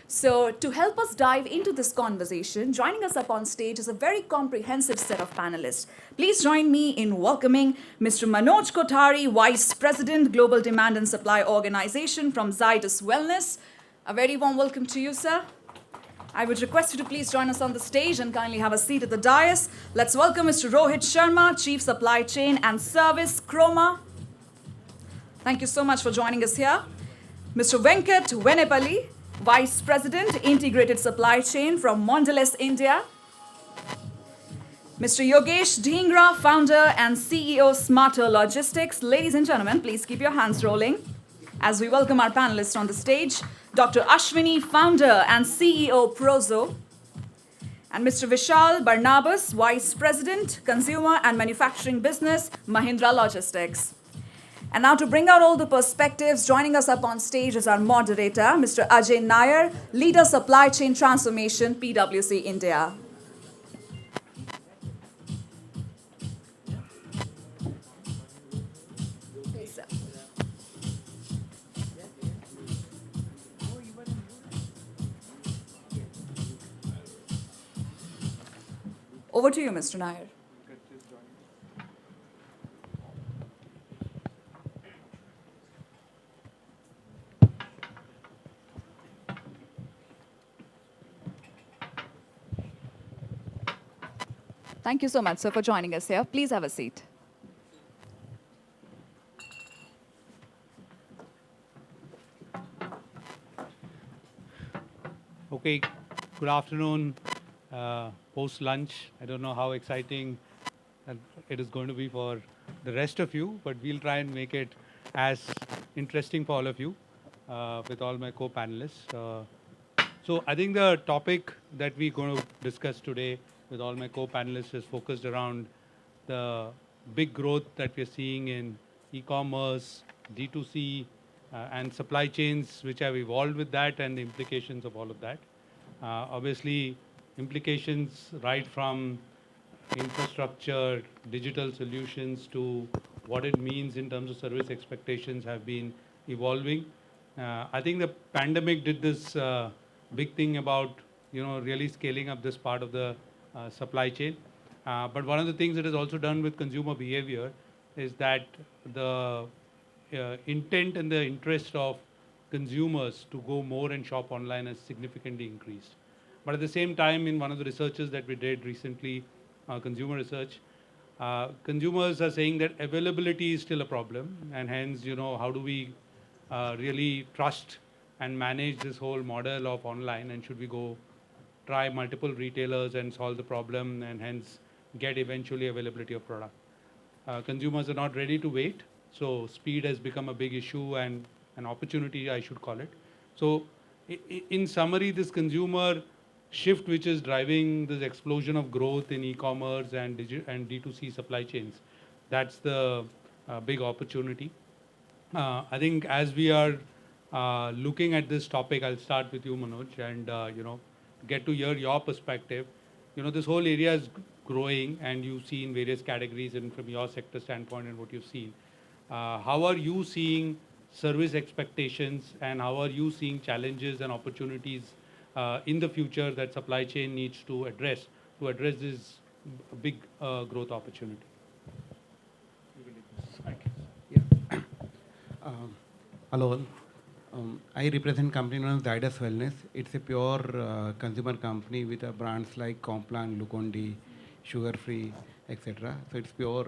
So to help us dive into this conversation, joining us up on stage is a very comprehensive set of panelists. Please join me in welcoming Mr. Manoj Kothari, Vice President, Global Demand and Supply Organization from Zydus Wellness. A very warm welcome to you, sir. I would request you to please join us on the stage and kindly have a seat at the dais. Let's welcome Mr. Rohit Sharma, Chief Supply Chain and Service, Croma. Thank you so much for joining us here. Mr. Venkat Venepally, Vice President, Integrated Supply Chain from Mondelez, India. Mr. Yogesh Dhingra, Founder and CEO, Smartr Logistics. Ladies and gentlemen, please keep your hands rolling as we welcome our panelists on the stage. Dr. Ashvini, Founder and CEO, PROZO. And Mr. Vishal Barnabas, Vice President, Consumer and Manufacturing Business, Mahindra Logistics. And now to bring out all the perspectives, joining us up on stage is our moderator, Mr. Ajay Nair, Leader Supply Chain Transformation, PwC India. Over to you, Mr. Nair. Thank you so much, sir, for joining us here. Please have a seat. Okay, good afternoon. Post-lunch, I don't know how exciting it is going to be for the rest of you, but we'll try and make it as interesting for all of you with all my co-panelists. So I think the topic that we're going to discuss today with all my co-panelists is focused around the big growth that we're seeing in e-commerce, D2C, and supply chains which have evolved with that and the implications of all of that. Obviously, implications right from infrastructure, digital solutions to what it means in terms of service expectations have been evolving. I think the pandemic did this big thing about really scaling up this part of the supply chain. But one of the things it has also done with consumer behavior is that the intent and the interest of consumers to go more and shop online has significantly increased. But at the same time, in one of the researches that we did recently, consumer research, consumers are saying that availability is still a problem, and hence, how do we really trust and manage this whole model of online, and should we go try multiple retailers and solve the problem, and hence get eventually availability of product. Consumers are not ready to wait, so speed has become a big issue and an opportunity, I should call it. So in summary, this consumer shift which is driving this explosion of growth in e-commerce and D2C supply chains, that's the big opportunity. I think as we are looking at this topic, I'll start with you, Manoj, and get to hear your perspective. This whole area is growing, and you see in various categories and from your sector standpoint and what you've seen. How are you seeing service expectations, and how are you seeing challenges and opportunities in the future that supply chain needs to address this big growth opportunity? Yeah. Hello. I represent company known as Zydus Wellness. It's a pure consumer company with brands like Complan, Glucon-D, Sugar Free, etc. So it's pure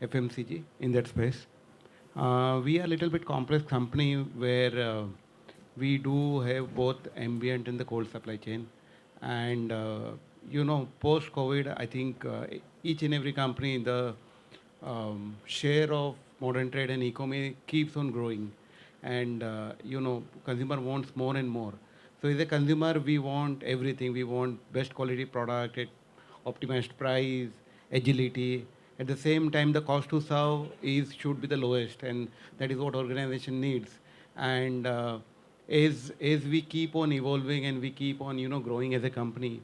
FMCG in that space. We are a little bit complex company where we do have both ambient and the cold supply chain. And, post-COVID, I think each and every company, the share of modern trade and e-commerce keeps on growing. And, consumer wants more and more. So as a consumer, we want everything. We want best quality product at optimized price, agility. At the same time, the cost to serve should be the lowest, and that is what organization needs. And as we keep on evolving and we keep on growing as a company,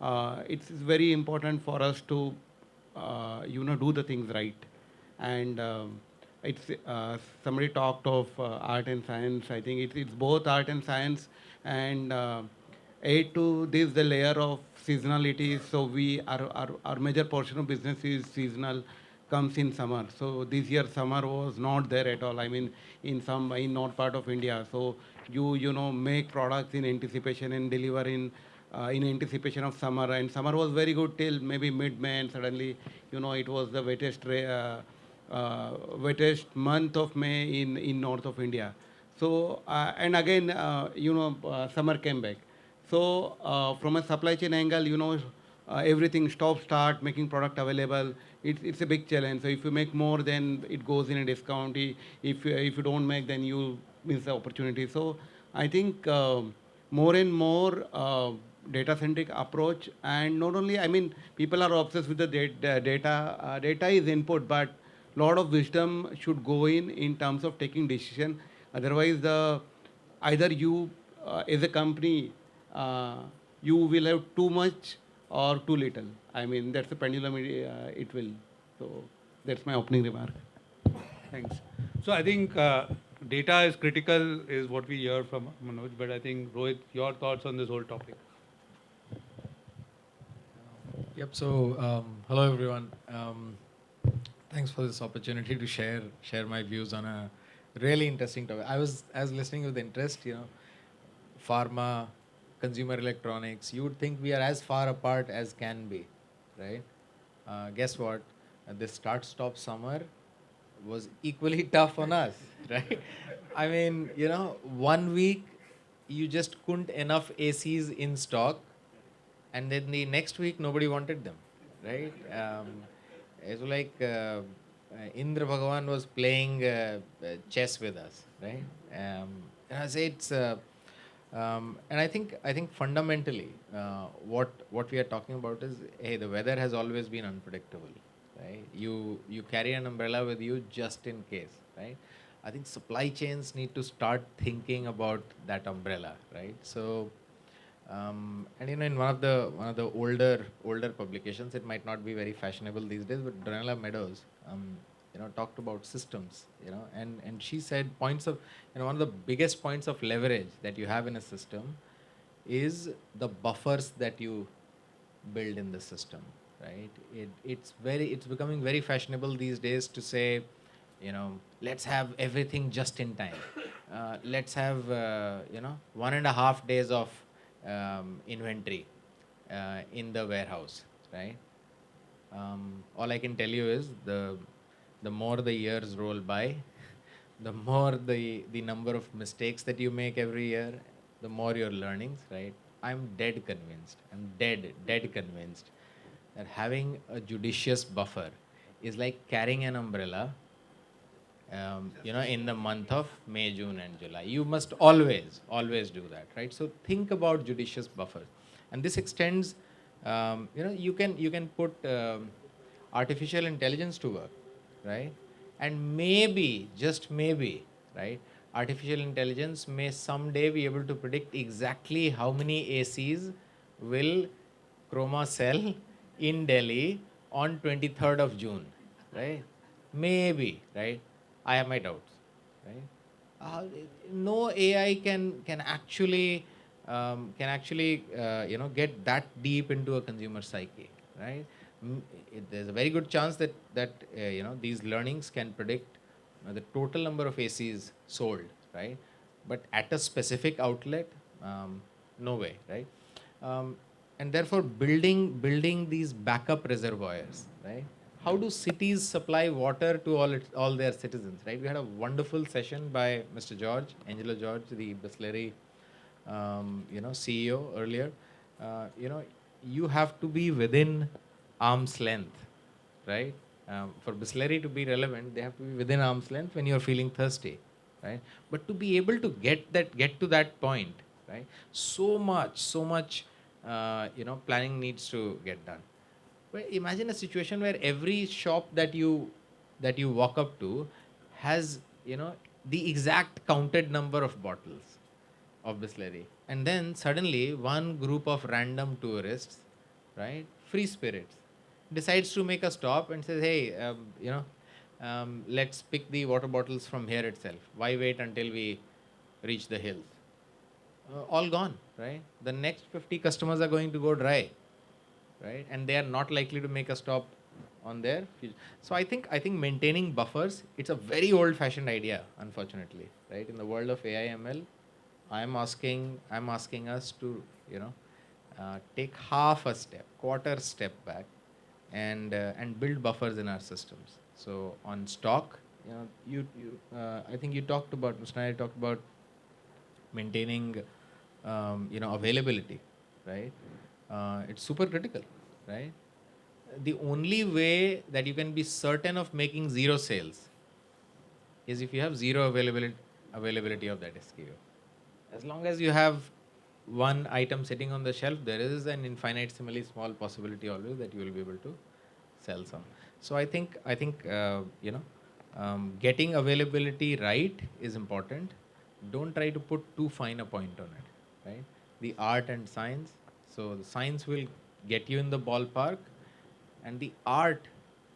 it's very important for us to do the things right. And it's somebody talked of art and science. I think it's both art and science, and add to this the layer of seasonality. So our major portion of business is seasonal, comes in summer. So this year summer was not there at all. I mean, in north part of India. So you make products in anticipation and deliver in anticipation of summer. And summer was very good till maybe mid-May, and suddenly it was the wettest month of May in north of India. So and again, summer came back. So from a supply chain angle, everything stop, start making product available. It's a big challenge. So if you make more, then it goes in a discount. If you don't make, then you miss the opportunity. So I think more and more data centric approach, and not only, I mean, people are obsessed with the data. Data is input, but lot of wisdom should go in terms of taking decision. Otherwise, either you as a company uh, you will have too much or too little. I mean, that's a pendulum. It will. So that's my opening remark. Thanks. So I think data is critical, is what we hear from Manoj. But I think Rohit, your thoughts on this whole topic? Yep. So, hello everyone. Thanks for this opportunity to share my views on a really interesting topic. I was listening with interest. Pharma, consumer electronics. You would think we are as far apart as can be, right? Guess what? This start-stop summer was equally tough on us, right? I mean, 1 week you just couldn't enough ACs in stock, and then the next week nobody wanted them, right? It's like Indra Bhagavan was playing chess with us, right? And I say and I think fundamentally what we are talking about is, hey, the weather has always been unpredictable, right? You carry an umbrella with you just in case, right? I think supply chains need to start thinking about that umbrella, right? So. And in one of the older publications, it might not be very fashionable these days, but Dranella Meadows, talked about systems, and she said one of the biggest points of leverage that you have in a system is the buffers that you build in the system, right? It's becoming very fashionable these days to say, let's have everything just in time. Let's have 1.5 days of inventory in the warehouse, right? All I can tell you is the more the years roll by, the more the number of mistakes that you make every year, the more your learnings, right? I'm dead convinced that having a judicious buffer is like carrying an umbrella in the month of May, June, and July. You must always do that, right? So think about judicious buffers, and this extends. You can put artificial intelligence to work, right? And maybe, just maybe, right? Artificial intelligence may someday be able to predict exactly how many ACs will Croma sell in Delhi on 23rd of June, right? Maybe, right? I have my doubts, right? No AI can actually get that deep into a consumer psyche, right? There's a very good chance that these learnings can predict the total number of ACs sold, right? But at a specific outlet, no way, right? And therefore, building these backup reservoirs, right? How do cities supply water to all their citizens, right? We had a wonderful session by Mr. Angelo George, the Bisleri, CEO earlier. You have to be within arm's length, right? For Bisleri to be relevant, they have to be within arm's length when you're feeling thirsty, right? But to be able to get to that point, right? So much, planning needs to get done. Well, imagine a situation where every shop that you walk up to has the exact counted number of bottles of Bisleri, and then suddenly one group of random tourists, right, free spirits, decides to make a stop and says, hey, let's pick the water bottles from here itself. Why wait until we reach the hills? all gone, right? The next 50 customers are going to go dry, right? And they are not likely to make a stop on their future. So I think maintaining buffers, it's a very old-fashioned idea, unfortunately, right? In the world of AI ML, I'm asking us to, take half a step, quarter step back, and build buffers in our systems. So on stock, I think you talked about, Mr. Nair talked about maintaining, availability, right? It's super critical, right? The only way that you can be certain of making zero sales is if you have zero availability of that SKU. As long as you have one item sitting on the shelf, there is an infinitesimally small possibility always that you will be able to sell some. So I think getting availability right is important. Don't try to put too fine a point on it, right? The art and science. So the science will get you in the ballpark, and the art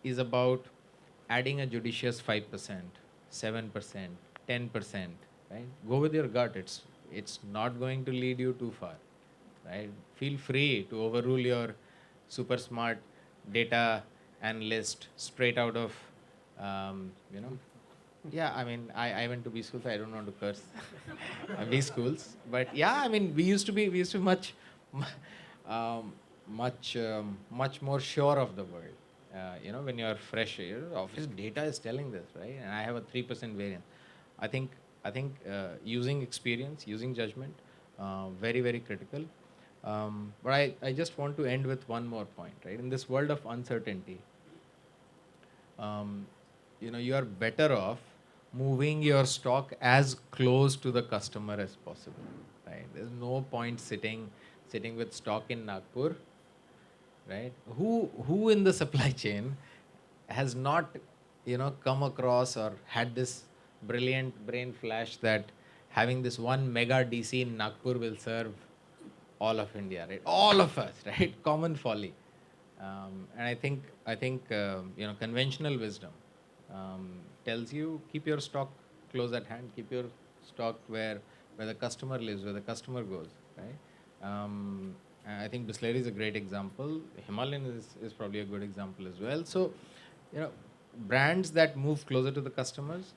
is about adding a judicious 5%, 7%, 10%, right? Go with your gut. It's not going to lead you too far, right? Feel free to overrule your super smart data analyst straight out of, yeah, I mean, I went to B school, so I don't want to curse B schools. But yeah, I mean, we used to be much, much more sure of the world. When you're fresh, office data is telling this, right? And I have a 3% variance. I think using experience, using judgment, very, very critical. But I just want to end with one more point, right? In this world of uncertainty, you are better off moving your stock as close to the customer as possible, right? There's no point sitting with stock in Nagpur, right? Who in the supply chain has not, come across or had this brilliant brain flash that having this one mega DC in Nagpur will serve all of India, right? All of us, right? Common folly. And I think conventional wisdom tells you keep your stock close at hand, keep your stock where the customer lives, where the customer goes, right? I think Bisleri is a great example. Himalayan is probably a good example as well. So, brands that move closer to the customers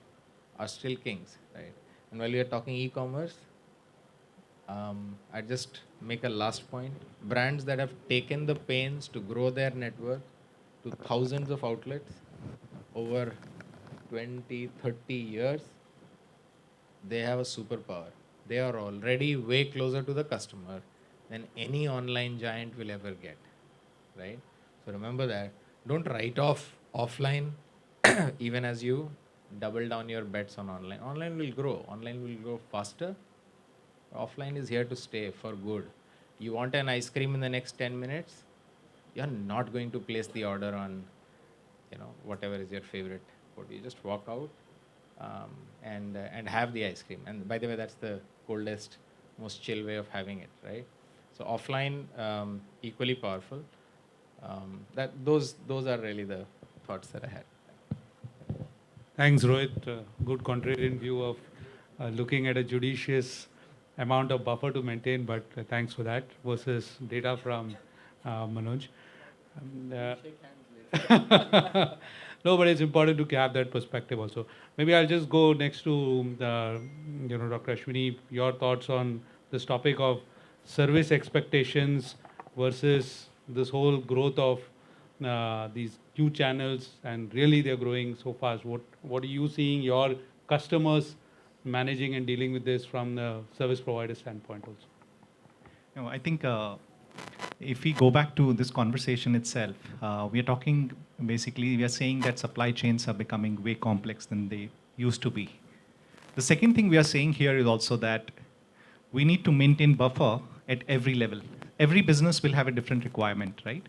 are still kings, right? And while we are talking e-commerce, I just make a last point. Brands that have taken the pains to grow their network to thousands of outlets over 20, 30 years, they have a superpower. They are already way closer to the customer than any online giant will ever get, right? So remember that. Don't write off offline even as you double down your bets on online. Online will grow. Online will grow faster. Offline is here to stay for good. You want an ice cream in the next 10 minutes? You're not going to place the order on, whatever is your favorite food. You just walk out and have the ice cream. And by the way, that's the coldest, most chill way of having it, right? So offline, equally powerful. Those are really the thoughts that I had. Thanks, Rohit. Good contrarian view of looking at a judicious amount of buffer to maintain, but thanks for that, versus data from Manoj. No, but it's important to have that perspective also. Maybe I'll just go next to Dr. Ashvini. Your thoughts on this topic of service expectations versus this whole growth of these new channels, and really they're growing so fast. What are you seeing your customers managing and dealing with this from the service provider standpoint also? I think if we go back to this conversation itself, we are saying that supply chains are becoming way complex than they used to be. The second thing we are saying here is also that we need to maintain buffer at every level. Every business will have a different requirement, right?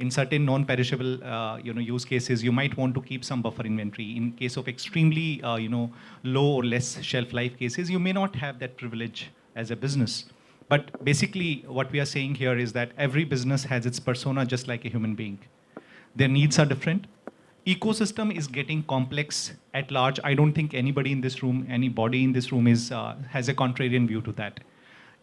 In certain non-perishable use cases, you might want to keep some buffer inventory. In case of extremely low or less shelf life cases, you may not have that privilege as a business. But basically, what we are saying here is that every business has its persona just like a human being. Their needs are different. Ecosystem is getting complex at large. I don't think anybody in this room has a contrarian view to that.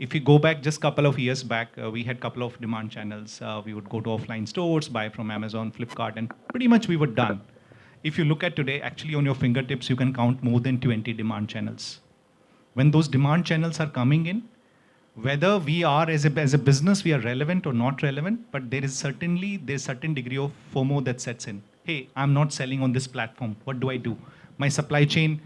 If you go back just a couple of years back, we had a couple of demand channels. We would go to offline stores, buy from Amazon, Flipkart, and pretty much we were done. If you look at today, actually on your fingertips, you can count more than 20 demand channels. When those demand channels are coming in, whether we are as a business, we are relevant or not relevant, but there's certain degree of FOMO that sets in. Hey, I'm not selling on this platform. What do I do? My supply chain,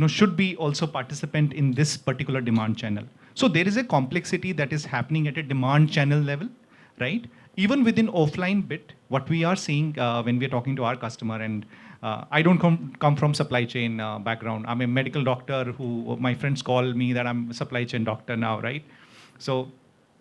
should be also participant in this particular demand channel. So there is a complexity that is happening at a demand channel level, right? Even within offline bit, what we are seeing when we are talking to our customer, and I don't come from supply chain background. I'm a medical doctor who my friends call me that I'm a supply chain doctor now, right? So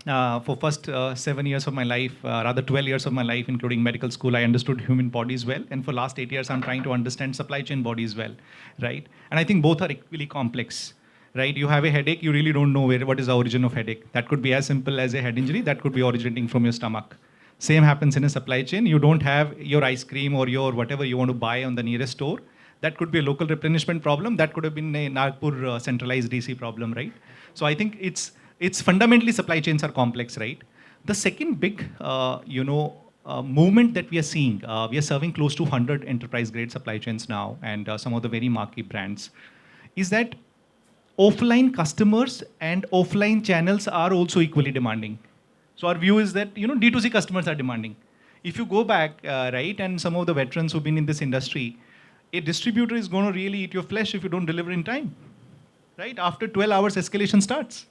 for first 7 years of my life, rather 12 years of my life, including medical school, I understood human bodies well. And for last 8 years, I'm trying to understand supply chain bodies well, right? And I think both are equally complex, right? You have a headache, you really don't know what is the origin of headache. That could be as simple as a head injury. That could be originating from your stomach. Same happens in a supply chain. You don't have your ice cream or your whatever you want to buy on the nearest store. That could be a local replenishment problem. That could have been a Nagpur centralized DC problem, right? So I think it's fundamentally supply chains are complex, right? The second big, movement that we are seeing, we are serving close to 100 enterprise grade supply chains now, and some of the very marquee brands, is that offline customers and offline channels are also equally demanding. So our view is that, D2C customers are demanding. If you go back, right, and some of the veterans who've been in this industry, a distributor is going to really eat your flesh if you don't deliver in time, right? After 12 hours, escalation starts.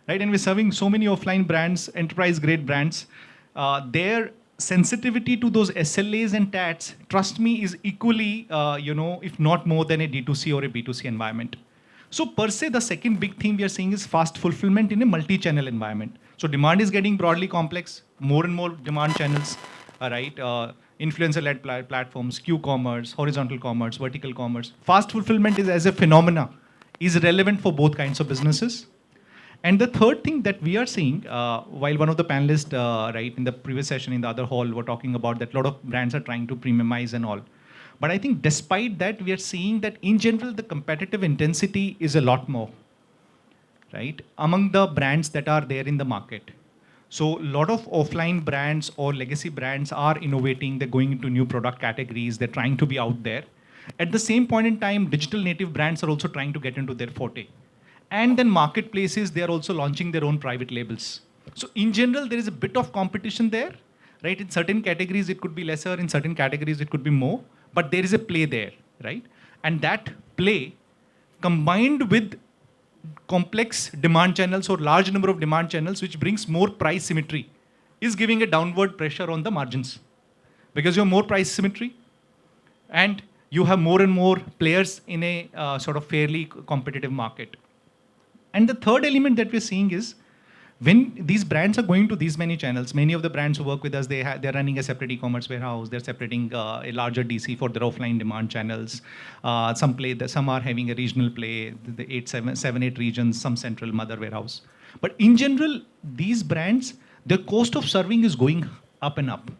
Right? And we're serving so many offline brands, enterprise-grade brands. Their sensitivity to those SLAs and TATs, trust me, is equally, if not more than a D2C or a B2C environment. So per se, the second big theme we are seeing is fast fulfillment in a multi-channel environment. So demand is getting broadly complex, more and more demand channels, right? Influencer-led platforms, Q-commerce, horizontal commerce, vertical commerce. Fast fulfillment is as a phenomena, is relevant for both kinds of businesses. And the third thing that we are seeing, while one of the panelists, right, in the previous session in the other hall were talking about that a lot of brands are trying to premiumize and all. But I think despite that, we are seeing that in general, the competitive intensity is a lot more, right, among the brands that are there in the market. So a lot of offline brands or legacy brands are innovating. They're going into new product categories. They're trying to be out there. At the same point in time, digital native brands are also trying to get into their forte. And then marketplaces, they are also launching their own private labels. So in general, there is a bit of competition there, right? In certain categories, it could be lesser. In certain categories, it could be more. But there is a play there, right? And that play, combined with complex demand channels or large number of demand channels, which brings more price symmetry, is giving a downward pressure on the margins. Because you have more price symmetry, and you have more and more players in a sort of fairly competitive market. And the third element that we're seeing is when these brands are going to these many channels, many of the brands who work with us, they're running a separate e-commerce warehouse. They're separating a larger DC for their offline demand channels. Some are having a regional play, the 7, 8 regions, some central mother warehouse. But in general, these brands, their cost of serving is going up and up.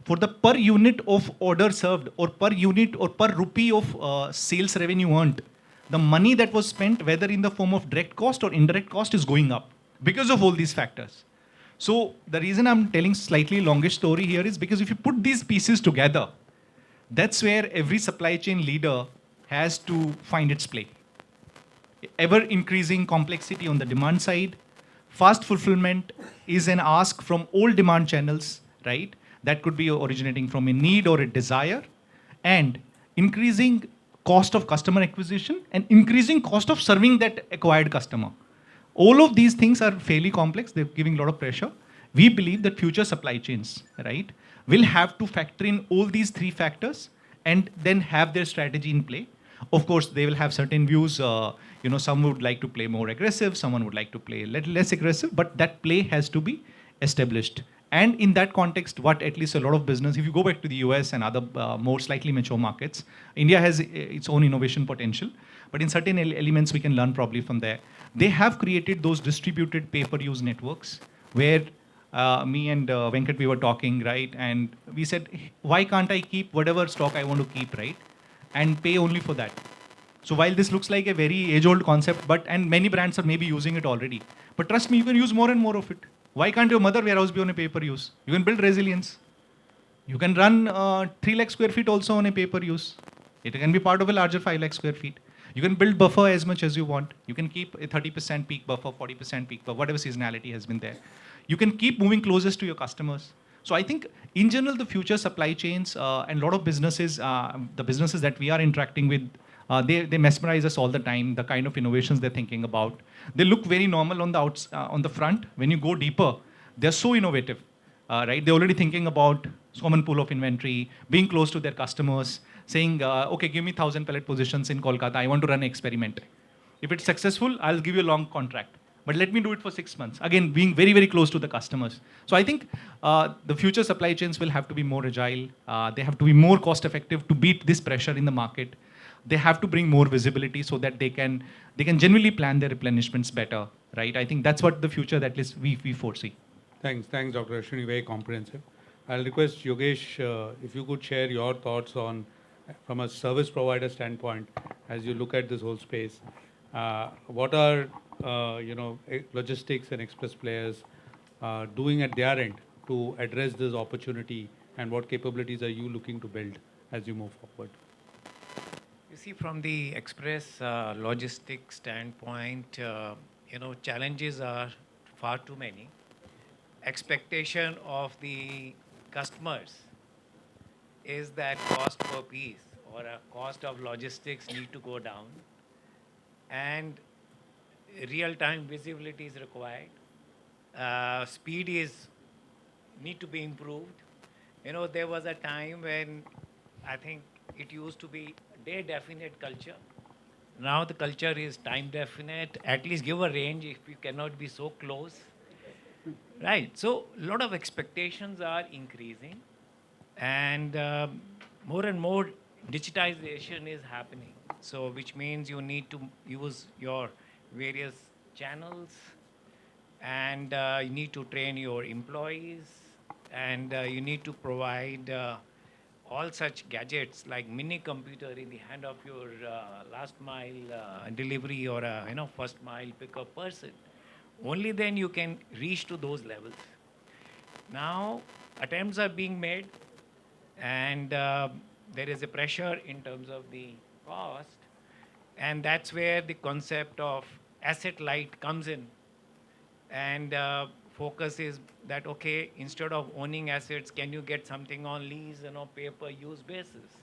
For the per unit of order served or per unit or per rupee of sales revenue earned, the money that was spent, whether in the form of direct cost or indirect cost, is going up because of all these factors. So the reason I'm telling slightly longish story here is because if you put these pieces together, that's where every supply chain leader has to find its play. Ever increasing complexity on the demand side. Fast fulfillment is an ask from all demand channels, right? That could be originating from a need or a desire, and increasing cost of customer acquisition and increasing cost of serving that acquired customer. All of these things are fairly complex. They're giving a lot of pressure. We believe that future supply chains, right, will have to factor in all these three factors and then have their strategy in play. Of course, they will have certain views. Some would like to play more aggressive. Someone would like to play a little less aggressive. But that play has to be established. And in that context, what at least a lot of business, if you go back to the US and other more slightly mature markets, India has its own innovation potential. But in certain elements, we can learn probably from there. They have created those distributed pay-per-use networks where me and Venkat, we were talking, right? And we said, why can't I keep whatever stock I want to keep, right? And pay only for that. So while this looks like a very age-old concept, and many brands are maybe using it already, but trust me, you can use more and more of it. Why can't your mother warehouse be on a pay-per-use? You can build resilience. You can run 3 lakh square feet also on a pay-per-use. It can be part of a larger 5 lakh square feet. You can build buffer as much as you want. You can keep a 30% peak buffer, 40% peak buffer, whatever seasonality has been there. You can keep moving closest to your customers. So I think in general, the future supply chains and a lot of businesses, the businesses that we are interacting with, they mesmerize us all the time, the kind of innovations they're thinking about. They look very normal on the front. When you go deeper, they're so innovative, right? They're already thinking about common pool of inventory, being close to their customers, saying, okay, give me 1,000 pallet positions in Kolkata. I want to run an experiment. If it's successful, I'll give you a long contract. But let me do it for 6 months. Again, being very, very close to the customers. So I think the future supply chains will have to be more agile. They have to be more cost effective to beat this pressure in the market. They have to bring more visibility so that they can genuinely plan their replenishments better, right? I think that's what the future that is we foresee. Thanks, Dr. Ashwini, very comprehensive. I'll request Yogesh, if you could share your thoughts on, from a service provider standpoint, as you look at this whole space, what are logistics and express players doing at their end to address this opportunity, and what capabilities are you looking to build as you move forward? You see, from the express logistics standpoint, challenges are far too many. Expectation of the customers is that cost per piece or a cost of logistics need to go down, and real-time visibility is required. Speed need to be improved. There was a time when I think it used to be day-definite culture. Now the culture is time-definite. At least give a range if you cannot be so close. Right. So a lot of expectations are increasing, and more and more digitization is happening. So which means you need to use your various channels, and you need to train your employees, and you need to provide all such gadgets like mini computer in the hand of your last mile delivery or a first mile pickup person. Only then you can reach to those levels. Now attempts are being made, and there is a pressure in terms of the cost, and that's where the concept of asset light comes in. And focus is that, okay, instead of owning assets, can you get something on lease, pay per use basis?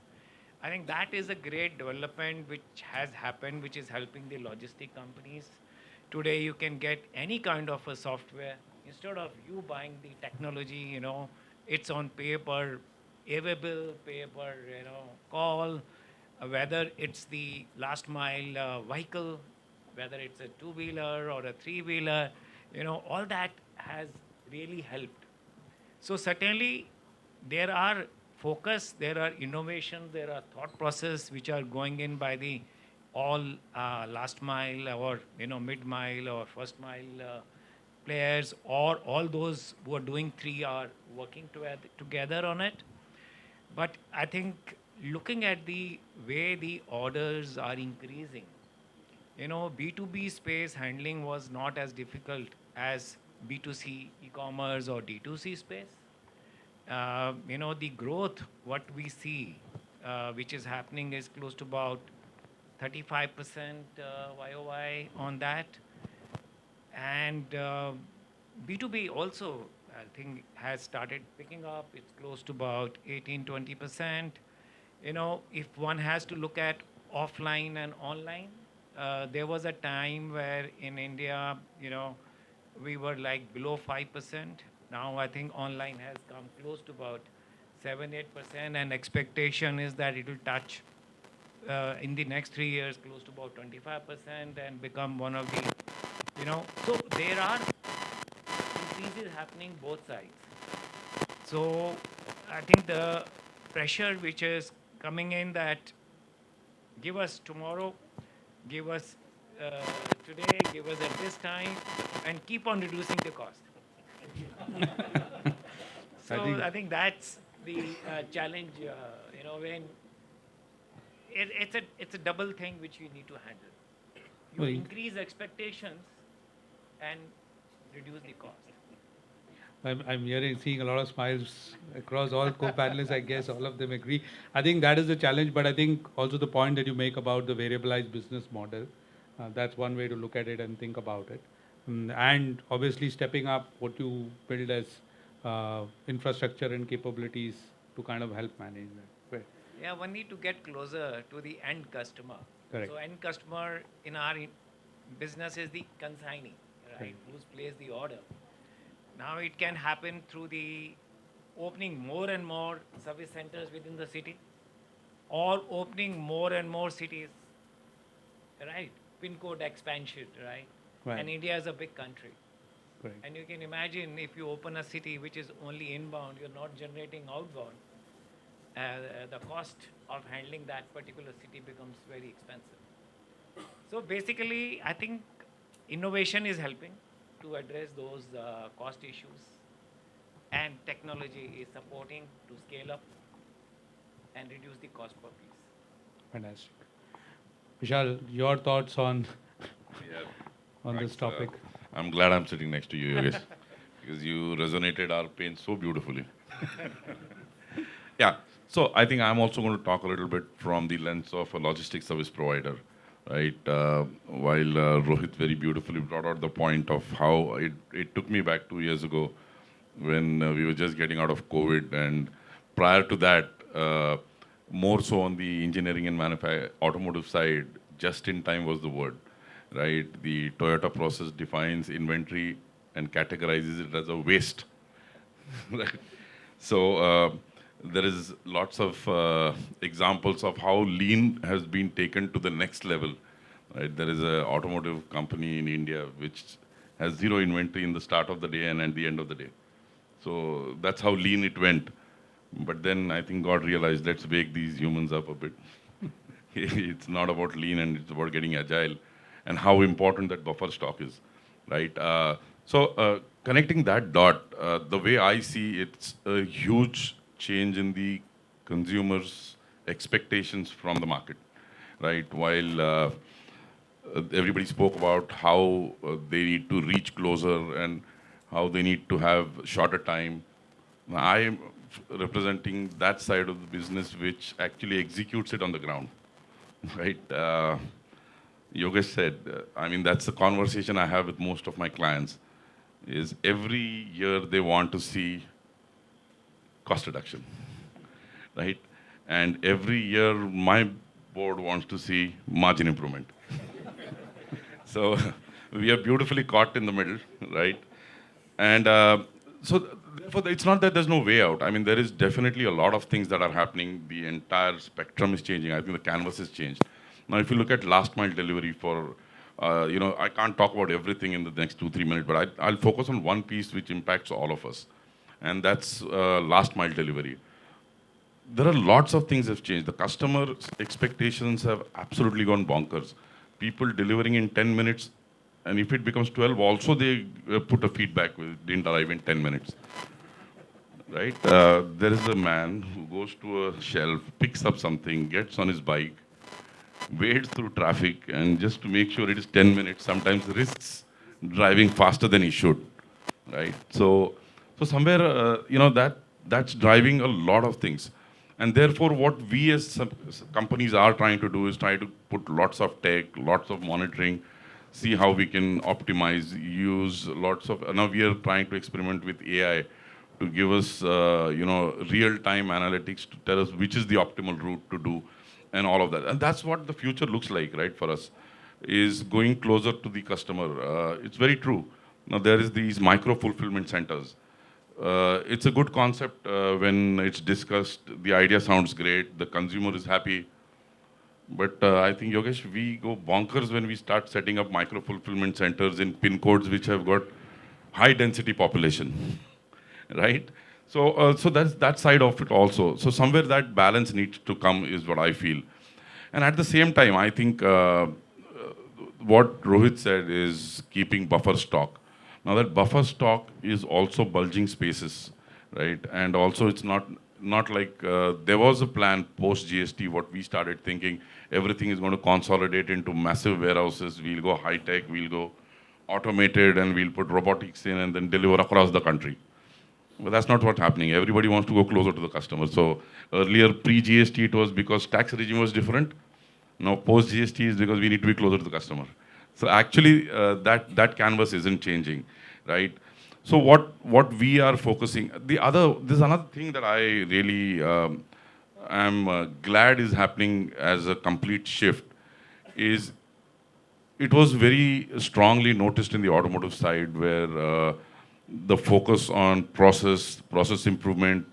I think that is a great development which has happened, which is helping the logistic companies. Today you can get any kind of a software. Instead of you buying the technology, it's on pay per available, pay per call, whether it's the last mile vehicle, whether it's a two-wheeler or a three-wheeler, all that has really helped. So certainly there are focus, there are innovations, there are thought process which are going in by the all last mile or mid mile or first mile players, or all those who are doing three are working together on it. But I think looking at the way the orders are increasing, B2B space handling was not as difficult as B2C e-commerce or D2C space. The growth, what we see, which is happening is close to about 35% YOY on that. And B2B also, I think, has started picking up. It's close to about 18-20%. If one has to look at offline and online, there was a time where in India, we were like below 5%. Now I think online has come close to about 7-8%, and expectation is that it will touch in the next 3 years close to about 25% and become one of the, so there are increases happening both sides. So I think the pressure which is coming in that give us tomorrow, give us today, give us at this time, and keep on reducing the cost. So I think that's the challenge, when it's a double thing which you need to handle. You Well, increase expectations and reduce the cost. I'm seeing a lot of smiles across all co-panelists. I guess all of them agree. I think that is the challenge, but I think also the point that you make about the variabilized business model, that's one way to look at it and think about it. And obviously stepping up what you build as infrastructure and capabilities to kind of help manage that. Right. Yeah, one need to get closer to the end customer. Correct. So end customer in our business is the consignee, right? Correct. Who's placed the order. Now it can happen through the opening more and more service centers within the city, or opening more and more cities, right? Pin code expansion, right? Right. And India is a big country. Correct. And you can imagine if you open a city which is only inbound, you're not generating outbound, the cost of handling that particular city becomes very expensive. So basically, I think innovation is helping to address those cost issues, and technology is supporting to scale up and reduce the cost per piece. Fantastic. Vishal, your thoughts on Yeah, on this thanks, topic? I'm glad I'm sitting next to you, Yogesh, because you resonated our pain so beautifully. Yeah, so I think I'm also going to talk a little bit from the lens of a logistics service provider, right? While Rohit very beautifully brought out the point of how it took me back 2 years ago when we were just getting out of COVID, and prior to that, more so on the engineering and automotive side, just in time was the word, right? The Toyota process defines inventory and categorizes it as a waste. Right? So there is lots of examples of how lean has been taken to the next level. Right? There is an automotive company in India which has zero inventory in the start of the day and at the end of the day. So that's how lean it went. But then I think God realized, let's wake these humans up a bit. It's not about lean, and it's about getting agile, and how important that buffer stock is, right? So connecting that dot, the way I see it's a huge change in the consumers' expectations from the market, right? While everybody spoke about how they need to reach closer and how they need to have shorter time, I am representing that side of the business which actually executes it on the ground, right? Yogesh said, I mean, that's the conversation I have with most of my clients, is every year they want to see cost reduction, right? And every year my board wants to see margin improvement. So we are beautifully caught in the middle, right? And so therefore, it's not that there's no way out. I mean, there is definitely a lot of things that are happening. The entire spectrum is changing. I think the canvas has changed. Now, if you look at last mile delivery for, I can't talk about everything in the next 2-3 minutes, but I'll focus on one piece which impacts all of us. And that's last mile delivery. There are lots of things that have changed. The customer expectations have absolutely gone bonkers. People delivering in 10 minutes, and if it becomes 12, also they put a feedback, didn't arrive in 10 minutes. Right? There is a man who goes to a shelf, picks up something, gets on his bike, wades through traffic, and just to make sure it is 10 minutes, sometimes risks driving faster than he should. Right? So somewhere, that's driving a lot of things. And therefore, what we as companies are trying to do is try to put lots of tech, lots of monitoring, see how we can optimize, use lots of, now we are trying to experiment with AI to give us, real-time analytics to tell us which is the optimal route to do and all of that. And that's what the future looks like, right, for us, is going closer to the customer. It's very true. Now, there is these micro-fulfillment centers. It's a good concept when it's discussed. The idea sounds great. The consumer is happy. But I think, Yogesh, we go bonkers when we start setting up micro-fulfillment centers in pin codes which have got high-density population, right? So that's that side of it also. So somewhere that balance needs to come is what I feel. And at the same time, I think what Rohit said is keeping buffer stock. Now that buffer stock is also bulging spaces, right? And also it's not not like there was a plan post GST. What we started thinking, everything is going to consolidate into massive warehouses. We'll go high tech, we'll go automated, and we'll put robotics in and then deliver across the country. But that's not what's happening. Everybody wants to go closer to the customer. So earlier, pre-GST, it was because tax regime was different. Now post-GST is because we need to be closer to the customer. So actually, that canvas isn't changing, right? So what we are focusing, there's another thing that I really am glad is happening as a complete shift, is it was very strongly noticed in the automotive side where the focus on process improvement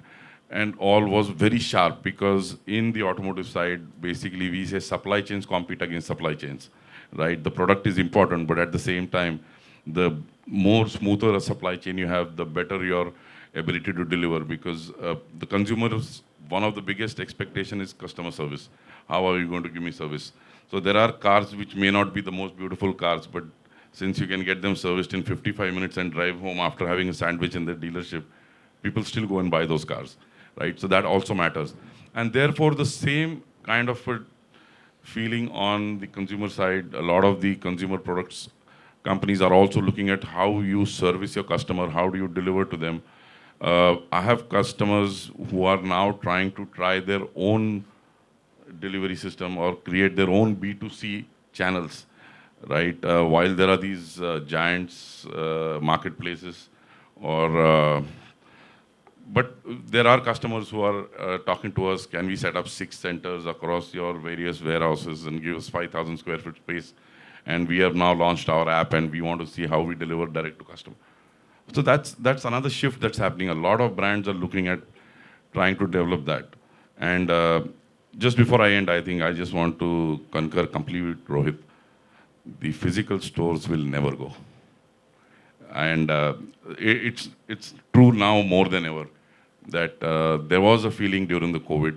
and all was very sharp, because in the automotive side, basically we say supply chains compete against supply chains, right? The product is important, but at the same time, the more smoother a supply chain you have, the better your ability to deliver, because the consumer's one of the biggest expectation is customer service. How are you going to give me service? So there are cars which may not be the most beautiful cars, but since you can get them serviced in 55 minutes and drive home after having a sandwich in the dealership, people still go and buy those cars, right? So that also matters. And therefore, the same kind of a feeling on the consumer side, a lot of the consumer products companies are also looking at how you service your customer, how do you deliver to them. I have customers who are now trying to try their own delivery system or create their own B2C channels, right? While there are these giants marketplaces, but there are customers who are talking to us, can we set up 6 centers across your various warehouses and give us 5,000 square foot space? And we have now launched our app and we want to see how we deliver direct to customer. So that's another shift that's happening. A lot of brands are looking at trying to develop that. And just before I end, I think I just want to concur completely with Rohit. The physical stores will never go. And it's true now more than ever that there was a feeling during the COVID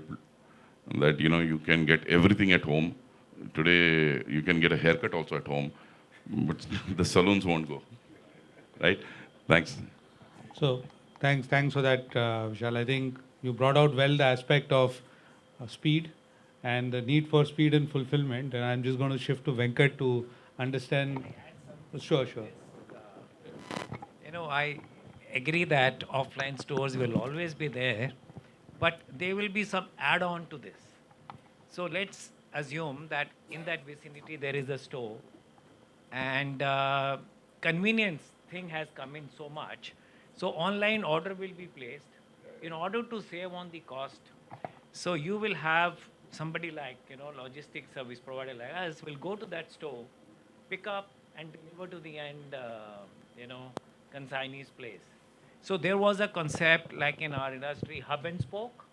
that, you know, you can get everything at home. Today, you can get a haircut also at home, but the salons won't go, right? Thanks. So thanks for that, Vishal. I think you brought out well the aspect of speed and the need for speed and fulfillment. And I'm just going to shift to Venkat to understand. Sure. You know, I agree that offline stores will always be there, but there will be some add-on to this. So let's assume that in that vicinity there is a store, and convenience thing has come in so much. So online order will be placed in order to save on the cost. So you will have somebody like, you know, logistics service provider like us will go to that store, pick up and deliver to the end, you know, consignee's place. So there was a concept like in our industry, hub and spoke.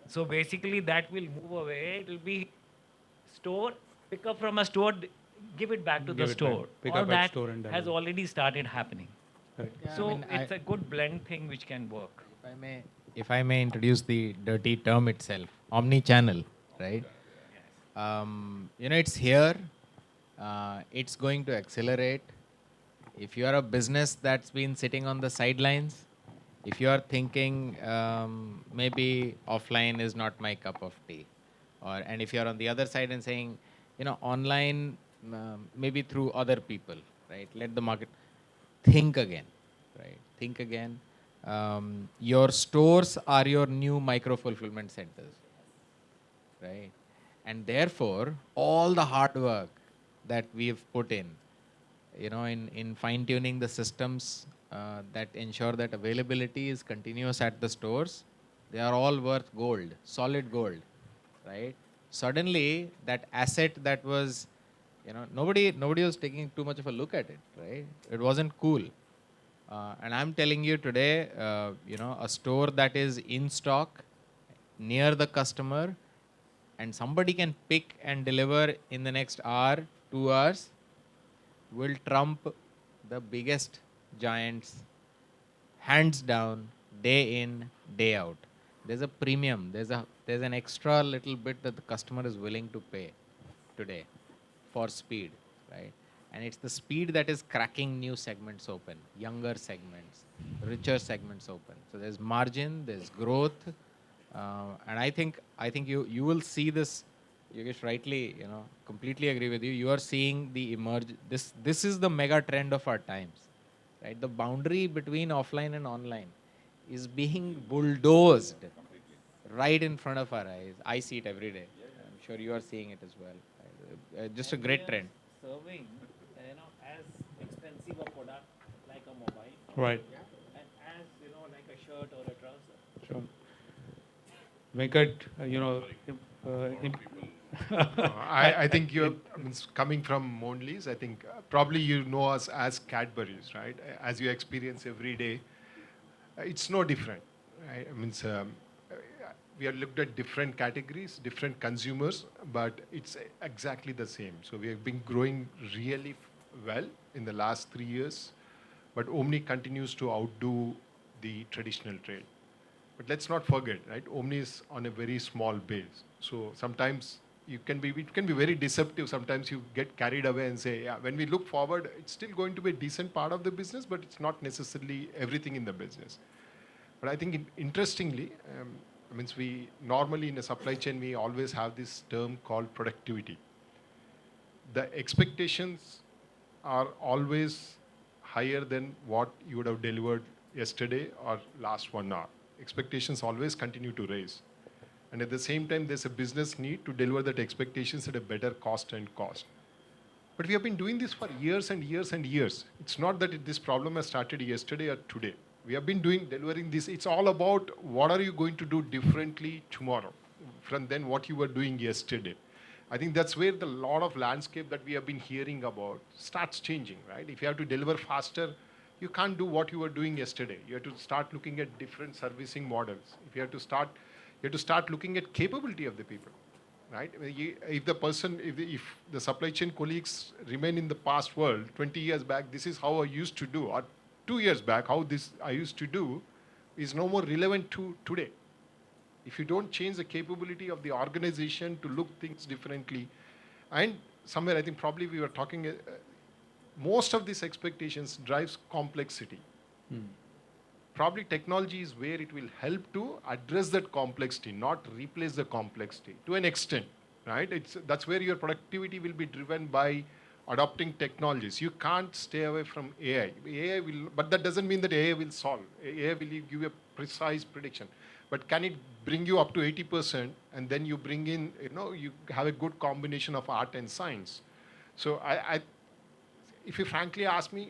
So basically that will move away. It will be store, pick up from a store, give it back to the store. Pick All up at that store and has deliver. already started happening. Correct. Yeah, So I mean, it's a good blend thing which can work. If I may introduce the dirty term itself, omni-channel, right? You know, it's here. It's going to accelerate. If you are a business that's been sitting on the sidelines, if you are thinking maybe offline is not my cup of tea, and if you are on the other side and saying, you know, online maybe through other people, right? Let the market think again, right? Think again. Your stores are your new micro fulfillment centers, right? And therefore, all the hard work that we've put in, you know, in fine-tuning the systems that ensure that availability is continuous at the stores, they are all worth gold, solid gold, right? Suddenly, that asset that was, you know, nobody was taking too much of a look at it, right? It wasn't cool. And I'm telling you today, you know, a store that is in stock, near the customer, and somebody can pick and deliver in the next hour, 2 hours, will trump the biggest giants, hands down, day in, day out. There's a premium, there's an extra little bit that the customer is willing to pay today for speed, right? And it's the speed that is cracking new segments open, younger segments, richer segments open. So there's margin, there's growth, And I think you will see this. Yogesh, rightly, completely agree with you. You are seeing the emerge. This is the mega trend of our times, right? The boundary between offline and online is being bulldozed right in front of our eyes. I see it every day. I'm sure you are seeing it as well. Just a great trend. Serving, as expensive a product like a mobile, Right. and as like a shirt or a trouser. Sure. Venkat, I think you're coming from Mondelez. I think probably you know us as Cadbury's, right? As you experience every day, it's no different. Right? We have looked at different categories, different consumers, but it's exactly the same. So we have been growing really well in the last 3 years, but Omni continues to outdo the traditional trade. But let's not forget, right? Omni is on a very small base. So sometimes it can be very deceptive. Sometimes you get carried away and say, yeah, when we look forward, it's still going to be a decent part of the business, but it's not necessarily everything in the business. But I think interestingly, we normally in a supply chain, we always have this term called productivity. The expectations are always higher than what you would have delivered yesterday or last 1 hour. Expectations always continue to raise. And at the same time, there's a business need to deliver that expectations at a better cost and cost. But we have been doing this for years and years and years. It's not that this problem has started yesterday or today. We have been delivering this. It's all about what are you going to do differently tomorrow from then what you were doing yesterday. I think that's where the lot of landscape that we have been hearing about starts changing, right? If you have to deliver faster, you can't do what you were doing yesterday. You have to start looking at different servicing models. You have to start looking at capability of the people, right? If the supply chain colleagues remain in the past world, 20 years back, this is how I used to do, or 2 years back, how this I used to do, is no more relevant to today. If you don't change the capability of the organization to look things differently, and somewhere I think probably we were talking, most of these expectations drives complexity. Probably technology is where it will help to address that complexity, not replace the complexity to an extent, right? That's where your productivity will be driven by adopting technologies. You can't stay away from AI. AI will, but that doesn't mean that AI will solve. AI will give you a precise prediction. But can it bring you up to 80%, and then you bring in, you have a good combination of art and science. So if you frankly ask me,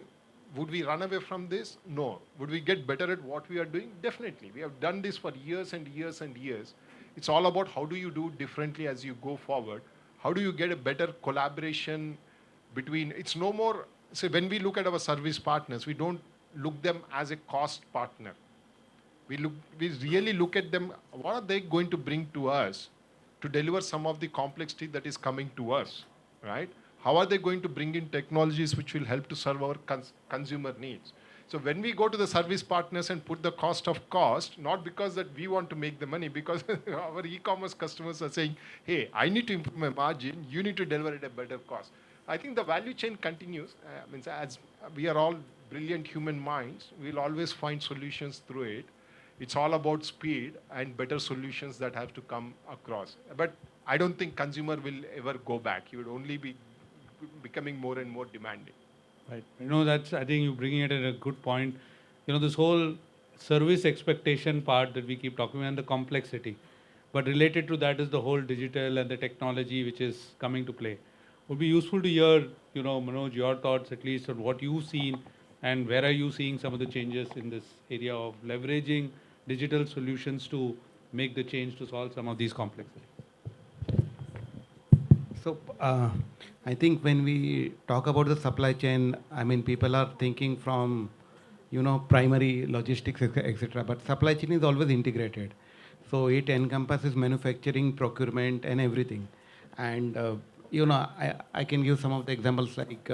would we run away from this? No. Would we get better at what we are doing? Definitely. We have done this for years and years and years. It's all about how do you do differently as you go forward? How do you get a better collaboration between, it's no more, say when we look at our service partners, we don't look them as a cost partner. We really look at them, what are they going to bring to us to deliver some of the complexity that is coming to us, right? How are they going to bring in technologies which will help to serve our consumer needs? So when we go to the service partners and put the cost, not because that we want to make the money, because our e-commerce customers are saying, hey, I need to improve my margin, you need to deliver at a better cost. I think the value chain continues. As we are all brilliant human minds, we'll always find solutions through it. It's all about speed and better solutions that have to come across. But I don't think consumer will ever go back. He would only be becoming more and more demanding. Right. I think you're bringing it at a good point. This whole service expectation part that we keep talking about and the complexity. But related to that is the whole digital and the technology which is coming to play. Would be useful to hear, Manoj, your thoughts at least on what you've seen and where are you seeing some of the changes in this area of leveraging digital solutions to make the change to solve some of these complexities. So I think when we talk about the supply chain, people are thinking from, primary logistics, etc. But supply chain is always integrated. So it encompasses manufacturing, procurement, and everything. And, I can give some of the examples like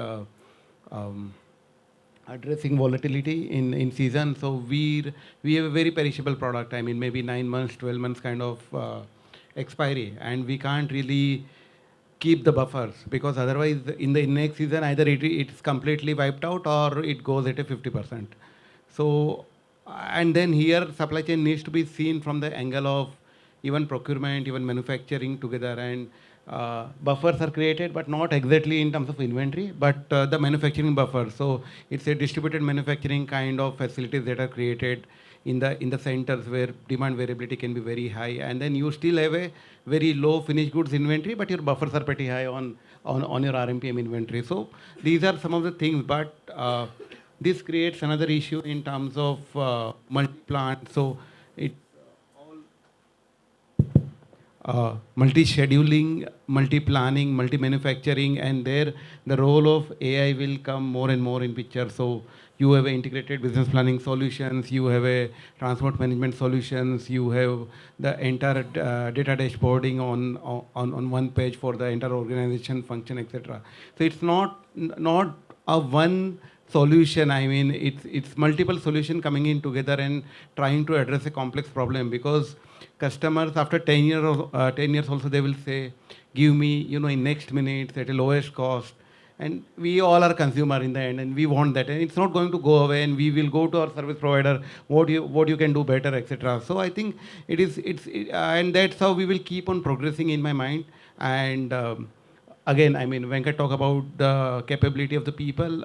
addressing volatility in season. So we have a very perishable product. Maybe 9 months, 12 months kind of expiry. And we can't really keep the buffers, because otherwise in the next season either it's completely wiped out or it goes at a 50%. So, and then here supply chain needs to be seen from the angle of even procurement, even manufacturing together, and buffers are created, but not exactly in terms of inventory, but the manufacturing buffer. So it's a distributed manufacturing kind of facilities that are created in the centers where demand variability can be very high, and then you still have a very low finished goods inventory, but your buffers are pretty high on your RMPM inventory. So these are some of the things, but this creates another issue in terms of multi-plant. So it multi-scheduling, multi-planning, multi-manufacturing, and there the role of AI will come more and more in picture. So you have integrated business planning solutions, you have a transport management solutions, you have the entire data dashboarding on one page for the entire organization function, etc. So it's not a one solution. I mean, it's multiple solution coming in together and trying to address a complex problem, because customers after 10 years also they will say, give me, in next minutes at a lowest cost. And we all are consumer in the end, and we want that, and it's not going to go away, and we will go to our service provider, what you can do better, etc. So I think and that's how we will keep on progressing in my mind. And again, I mean, Venkat talk about the capability of the people,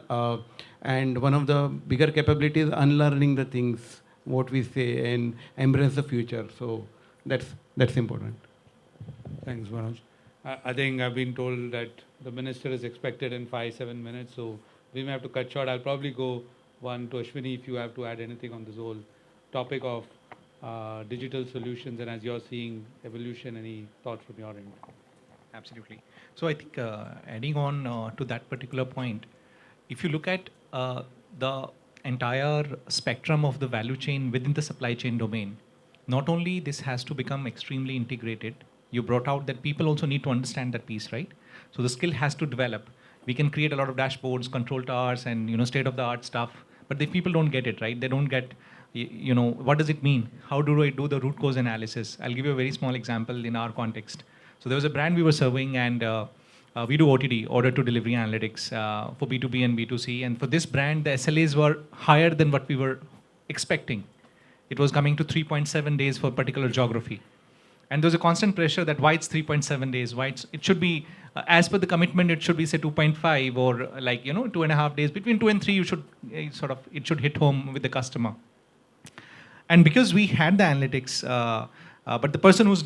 and one of the bigger capabilities is unlearning the things what we say and embrace the future. So that's important. Thanks, Manoj. I think I've been told that the minister is expected in 5-7 minutes, so we may have to cut short. I'll probably go one to Ashvini if you have to add anything on this whole topic of digital solutions, and as you're seeing evolution, any thoughts from your end? Absolutely. So I think adding on to that particular point, if you look at the entire spectrum of the value chain within the supply chain domain, not only this has to become extremely integrated, you brought out that people also need to understand that piece, right? So the skill has to develop. We can create a lot of dashboards, control towers, and state-of-the-art stuff, but if people don't get it, right? They don't get, what does it mean? How do I do the root cause analysis? I'll give you a very small example in our context. So there was a brand we were serving, and we do OTD, order to delivery analytics, for B2B and B2C. And for this brand, the SLAs were higher than what we were expecting. It was coming to 3.7 days for a particular geography. And there's a constant pressure that why it's 3.7 days, it should be, as per the commitment, it should be say 2.5 or 2.5 days. Between 2 and 3, you should it should hit home with the customer. And because we had the analytics, but the person who's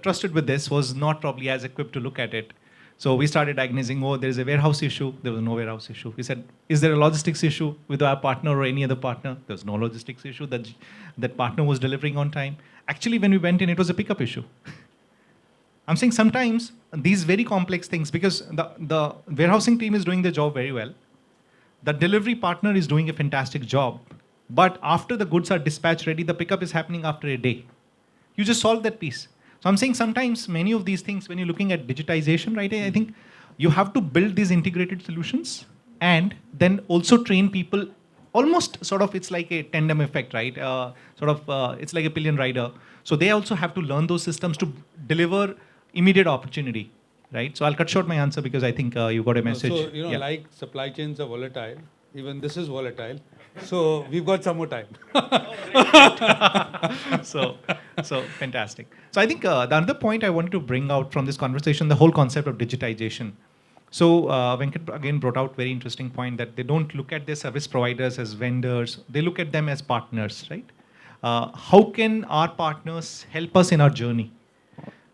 trusted with this was not probably as equipped to look at it. So we started diagnosing, there's a warehouse issue. There was no warehouse issue. We said, is there a logistics issue with our partner or any other partner? There was no logistics issue. That partner was delivering on time. Actually, when we went in, it was a pickup issue. I'm saying sometimes these very complex things, because the warehousing team is doing their job very well. The delivery partner is doing a fantastic job. But after the goods are dispatched ready, the pickup is happening after a day. You just solve that piece. So I'm saying sometimes many of these things, when you're looking at digitization, right, I think you have to build these integrated solutions and then also train people. Almost it's like a tandem effect, right? It's like a pillion rider. So they also have to learn those systems to deliver immediate opportunity, right? So I'll cut short my answer because I think you got a message. So, like supply chains are volatile, even this is volatile. So we've got some more time. So fantastic. So I think the other point I wanted to bring out from this conversation, the whole concept of digitization. So Venkat again brought out very interesting point that they don't look at their service providers as vendors. They look at them as partners, right? How can our partners help us in our journey?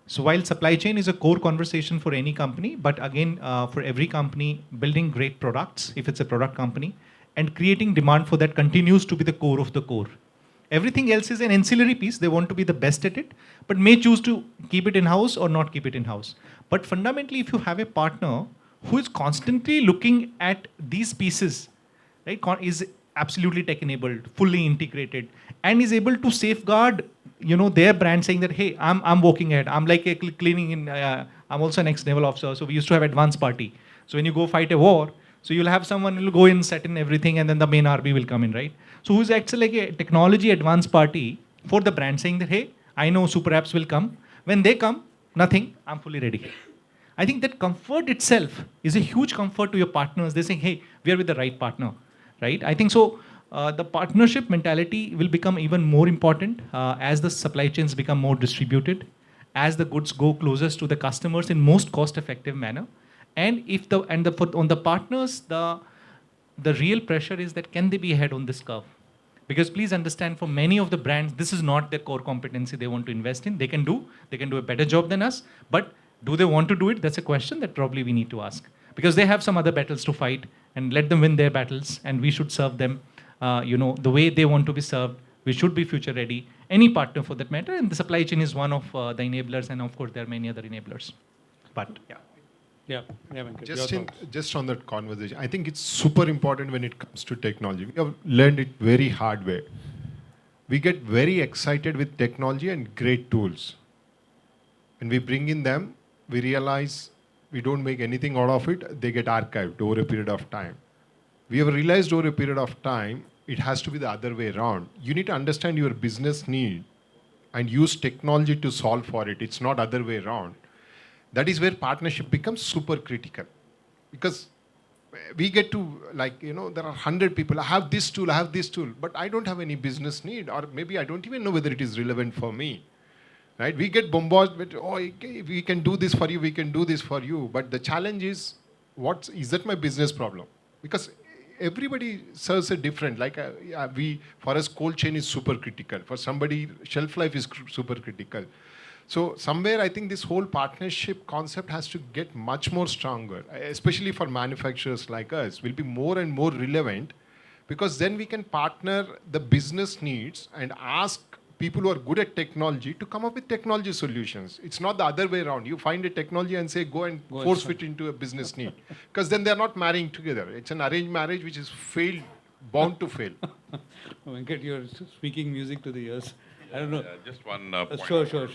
So while supply chain is a core conversation for any company, but again, for every company, building great products, if it's a product company, and creating demand for that continues to be the core of the core. Everything else is an ancillary piece. They want to be the best at it, but may choose to keep it in-house or not keep it in-house. But fundamentally, if you have a partner who is constantly looking at these pieces, right, is absolutely tech-enabled, fully integrated, and is able to safeguard, their brand, saying that, hey, I'm working ahead. I'm like a cleaning in. I'm also an ex-naval officer, so we used to have advance party. So when you go fight a war, so you'll have someone who will go in, set in everything, and then the main RB will come in, right? So who's actually like a technology advance party for the brand, saying that, hey, I know super apps will come. When they come, nothing, I'm fully ready. I think that comfort itself is a huge comfort to your partners. They're saying, hey, we are with the right partner, right? I think so. the partnership mentality will become even more important as the supply chains become more distributed, as the goods go closest to the customers in most cost-effective manner. And if on the partners, the real pressure is that can they be ahead on this curve? Because please understand, for many of the brands, this is not their core competency they want to invest in. They can do a better job than us, but do they want to do it? That's a question that probably we need to ask. Because they have some other battles to fight, and let them win their battles, and we should serve them, the way they want to be served. We should be future ready. Any partner for that matter, and the supply chain is one of the enablers, and of course there are many other enablers. But yeah. Yeah, Venkat, your thoughts. Just on that conversation, I think it's super important when it comes to technology. We have learned it very hard way. We get very excited with technology and great tools. When we bring in them, we realize we don't make anything out of it. They get archived over a period of time. We have realized over a period of time, it has to be the other way around. You need to understand your business need and use technology to solve for it. It's not other way around. That is where partnership becomes super critical. Because we get to, there are 100 people, I have this tool, but I don't have any business need, or maybe I don't even know whether it is relevant for me. Right? We get bombarded with, we can do this for you, we can do this for you. But the challenge is, is that my business problem? Because everybody serves a different, for us, cold chain is super critical. For somebody, shelf life is super critical. So somewhere I think this whole partnership concept has to get much more stronger, especially for manufacturers like us, will be more and more relevant, because then we can partner the business needs and ask people who are good at technology to come up with technology solutions. It's not the other way around. You find a technology and say, go and force fit into a business need. Because then they're not marrying together. It's an arranged marriage which is bound to fail. Venkat, you're speaking music to the ears. I don't know. Just one point. Sure. Sorry.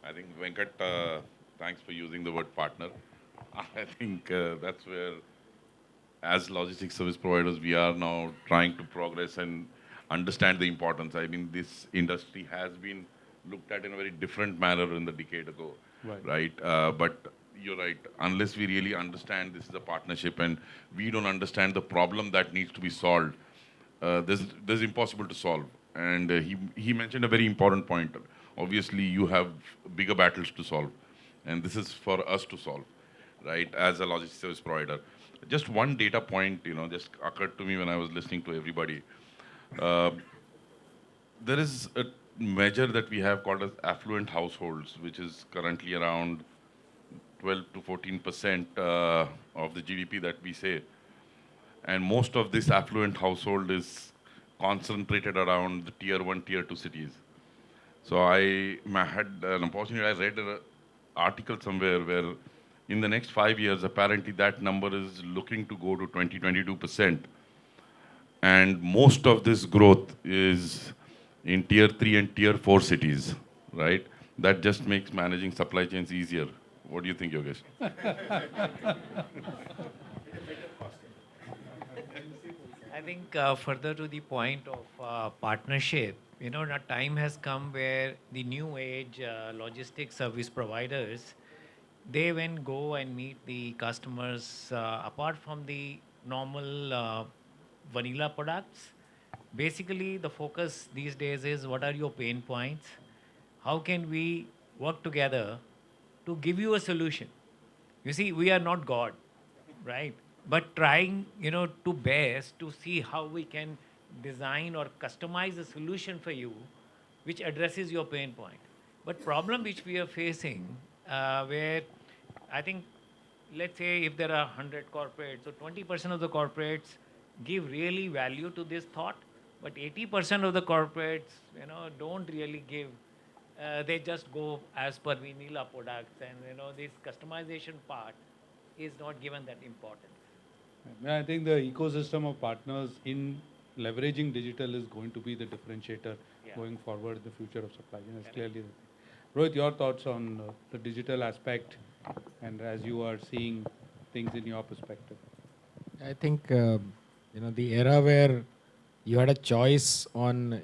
I think Venkat, thanks for using the word partner. I think that's where, as logistics service providers, we are now trying to progress and understand the importance. I mean, this industry has been looked at in a very different manner in the decade ago. Right? But you're right. Unless we really understand this is a partnership and we don't understand the problem that needs to be solved, this is impossible to solve. And he mentioned a very important point. Obviously, you have bigger battles to solve. And this is for us to solve, right, as a logistics service provider. Just one data point, just occurred to me when I was listening to everybody. There is a measure that we have called as affluent households, which is currently around 12 to 14% of the GDP that we say. And most of this affluent household is concentrated around the tier 1, tier 2 cities. So I had an opportunity, I read an article somewhere where in the next 5 years, apparently that number is looking to go to 22%. And most of this growth is in tier 3 and tier 4 cities, right? That just makes managing supply chains easier. What do you think, Yogesh? I think further to the point of partnership, the time has come where the new age logistics service providers, they when go and meet the customers, apart from the normal vanilla products, basically the focus these days is what are your pain points? How can we work together to give you a solution? You see, we are not God, right? But trying, to best to see how we can design or customize a solution for you which addresses your pain point. But problem which we are facing, where I think, let's say if there are 100 corporates, so 20% of the corporates give really value to this thought, but 80% of the corporates, don't really give. They just go as per vanilla products, and this customization part is not given that importance. I think the ecosystem of partners in leveraging digital is going to be the differentiator going forward, the future of supply chain. That's clearly the thing. Rohit, your thoughts on the digital aspect and as you are seeing things in your perspective? I think, the era where you had a choice on,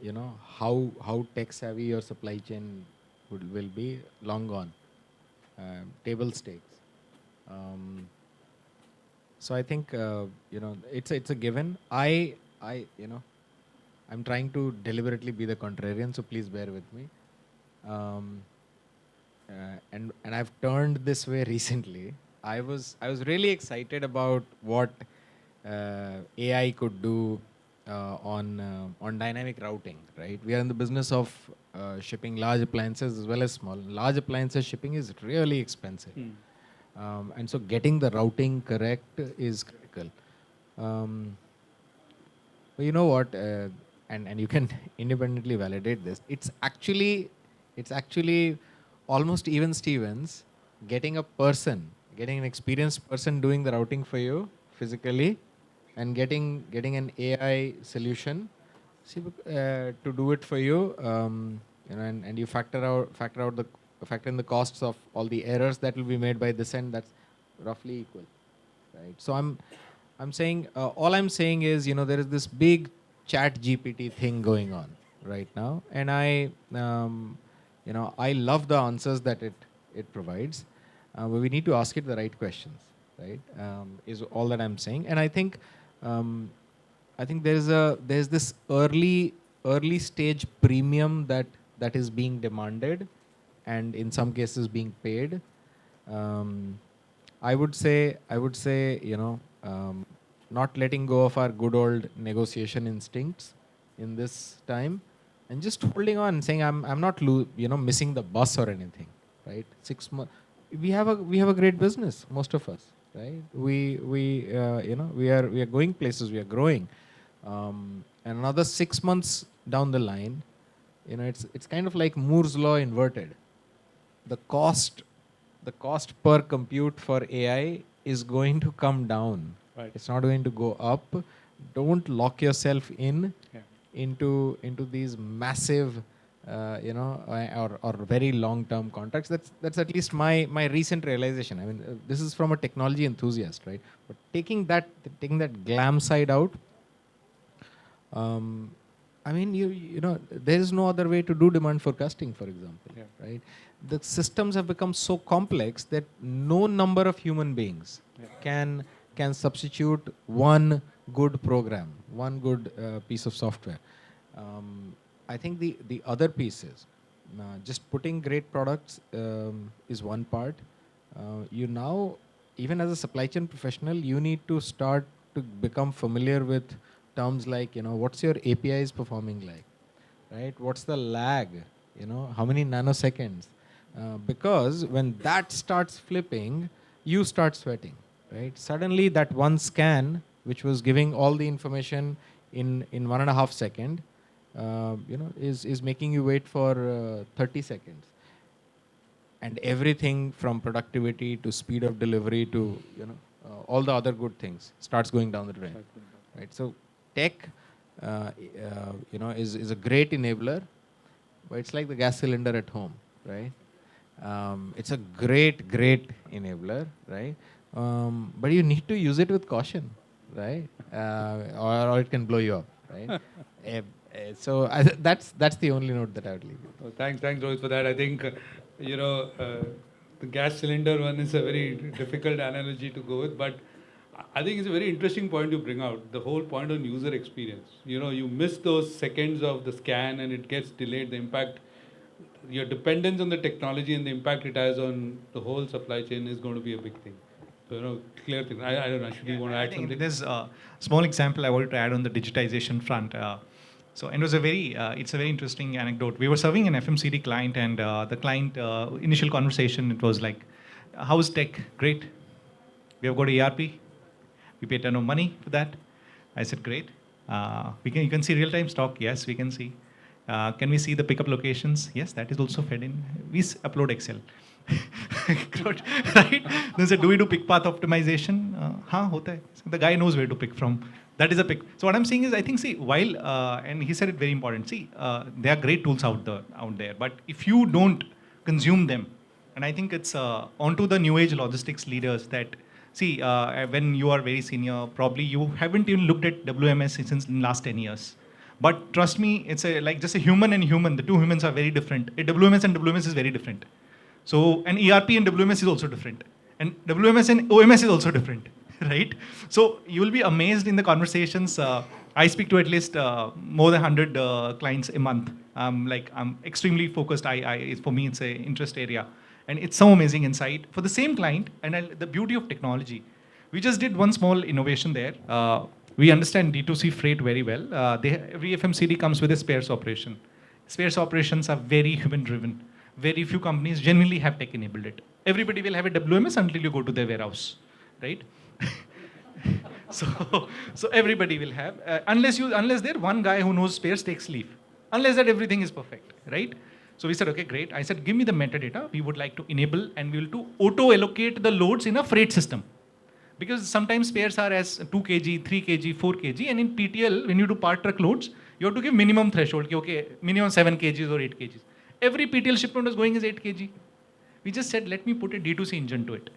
how tech savvy your supply chain will be, long gone. Table stakes. So I think, it's a given. I I'm trying to deliberately be the contrarian, so please bear with me. Um, and I've turned this way recently. I was really excited about what AI could do on dynamic routing. Right, we are in the business of shipping large appliances as well as small. Large appliances shipping is really expensive, and so getting the routing correct is critical. But you know what? And you can independently validate this. It's actually almost even Stevens getting getting an experienced person doing the routing for you physically, and getting an AI solution to do it for you. And you factor in the costs of all the errors that will be made by this end. That's roughly equal, right? So I'm saying all I'm saying is, there is this big chat GPT thing going on right now, and I love the answers that it provides, but we need to ask it the right questions, right? Is all that I'm saying. And I think there's this early stage premium that is being demanded, and in some cases being paid. I would say not letting go of our good old negotiation instincts in this time, and just holding on and saying I'm not missing the bus or anything, right? 6 months, we have a great business, most of us, right? We are going places, we are growing, and another 6 months down the line, it's kind of like Moore's law inverted. The cost per compute for AI is going to come down. Right. It's not going to go up. Don't lock yourself into these massive, or very long-term contracts. That's at least my recent realization. I mean, this is from a technology enthusiast, right? But taking that glam side out, I mean, there is no other way to do demand forecasting, for example, right? The systems have become so complex that no number of human beings can substitute one good program, one good piece of software. I think the other pieces, just putting great products is one part. You now, even as a supply chain professional, you need to start to become familiar with terms like, what's your APIs performing like, right? What's the lag? How many nanoseconds? Because when that starts flipping, you start sweating, right? Suddenly that one scan, which was giving all the information in 1.5 seconds, is making you wait for 30 seconds. And everything from productivity to speed of delivery to, all the other good things starts going down the drain, right? So tech, is a great enabler, but it's like the gas cylinder at home, right? It's a great enabler, right? But you need to use it with caution, right? Or it can blow you up, right? So that's the only note that I would leave. Oh, thanks, Rohit, for that. I think, the gas cylinder one is a very difficult analogy to go with, but I think it's a very interesting point to bring out, the whole point on user experience. You miss those seconds of the scan and it gets delayed. The impact, your dependence on the technology and the impact it has on the whole supply chain is going to be a big thing. So, clear thing. I don't know, Ashvini, you want to add something? There's a small example I wanted to add on the digitization front. It was it's a very interesting anecdote. We were serving an FMCD client, and the client, initial conversation, it was like, how's tech? Great. We have got ERP. We pay a ton of money for that. I said, great. You can see real-time stock. Yes, we can see. Can we see the pickup locations? Yes, that is also fed in. We upload Excel. Right? Then said, do we do pick path optimization? Hota hai. So the guy knows where to pick from. That is a pick. So what I'm saying is, I think, while, and he said it very important, there are great tools out there, but if you don't consume them, and I think it's onto the new age logistics leaders that, when you are very senior, probably you haven't even looked at WMS since the last 10 years. But trust me, it's like just a human and human. The two humans are very different. A WMS and WMS is very different. So an ERP and WMS is also different. And WMS and OMS is also different, right? So you will be amazed in the conversations. I speak to at least more than 100 clients a month. I'm extremely focused. For me, it's an interest area. And it's so amazing insight for the same client. And the beauty of technology. We just did one small innovation there. We understand D2C freight very well. Every FMCD comes with a spares operation. Spares operations are very human driven. Very few companies genuinely have tech enabled it. Everybody will have a WMS until you go to their warehouse, right? So everybody will have, unless there one guy who knows spares takes leave. Unless that everything is perfect, right? So we said, okay, great. I said, give me the metadata. We would like to enable and we will to auto-allocate the loads in a freight system. Because sometimes spares are as 2 kg, 3 kg, 4 kg. And in PTL, when you do part truck loads, you have to give minimum threshold. Okay, minimum 7 kgs or 8 kgs. Every PTL shipment was going as 8 kg. We just said, let me put a D2C engine to it.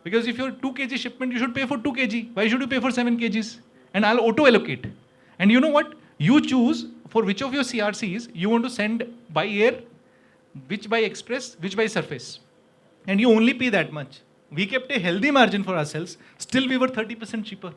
Because if you're 2 kg shipment, you should pay for 2 kg. Why should you pay for 7 kgs? And I'll auto-allocate. And you know what? You choose for which of your CRCs you want to send by air, which by express, which by surface. And you only pay that much. We kept a healthy margin for ourselves. Still, we were 30% cheaper.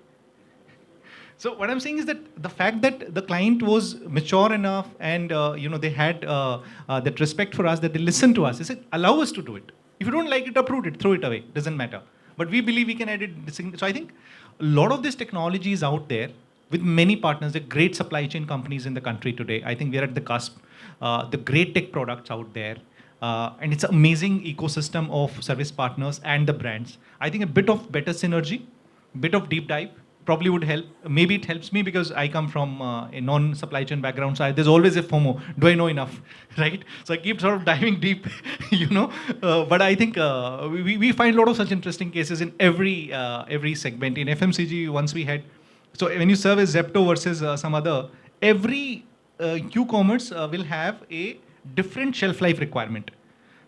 So what I'm saying is that the fact that the client was mature enough and they had that respect for us, that they listened to us, they said, allow us to do it. If you don't like it, uproot it, throw it away. Doesn't matter. But we believe we can add it. So I think a lot of this technology is out there with many partners, the great supply chain companies in the country today. I think we're at the cusp. The great tech products out there. And it's an amazing ecosystem of service partners and the brands. I think a bit of better synergy, bit of deep dive probably would help. Maybe it helps me because I come from a non-supply chain background. So there's always a FOMO. Do I know enough? Right? So I keep sort of diving deep, But I think we find a lot of such interesting cases in every segment. In FMCG, once we had, so when you serve as Zepto versus some other, every Q-commerce will have a different shelf life requirement.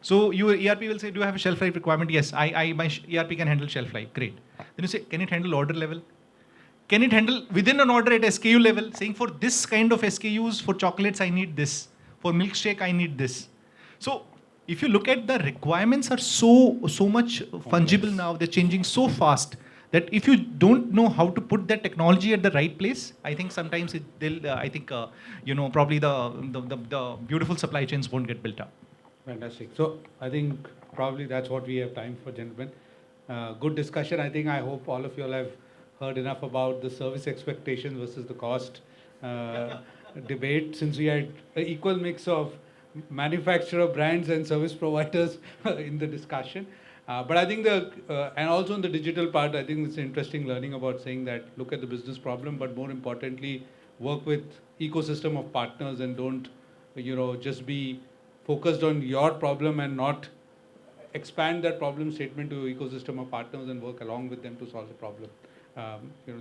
So your ERP will say, do you have a shelf life requirement? Yes, my ERP can handle shelf life. Great. Then you say, can it handle order level? Can it handle within an order at SKU level, saying for this kind of SKUs, for chocolates, I need this. For milkshake, I need this. So if you look at the requirements are so much fungible now, they're changing so fast that if you don't know how to put that technology at the right place, I think sometimes probably the beautiful supply chains won't get built up. Fantastic. So I think probably that's what we have time for, gentlemen. Good discussion. I hope all of you all have heard enough about the service expectations versus the cost debate, since we had an equal mix of manufacturer, brands and service providers in the discussion. But I think and also in the digital part, I think it's interesting learning about saying that look at the business problem, but more importantly, work with ecosystem of partners and don't, just be focused on your problem and not expand that problem statement to ecosystem of partners and work along with them to solve the problem.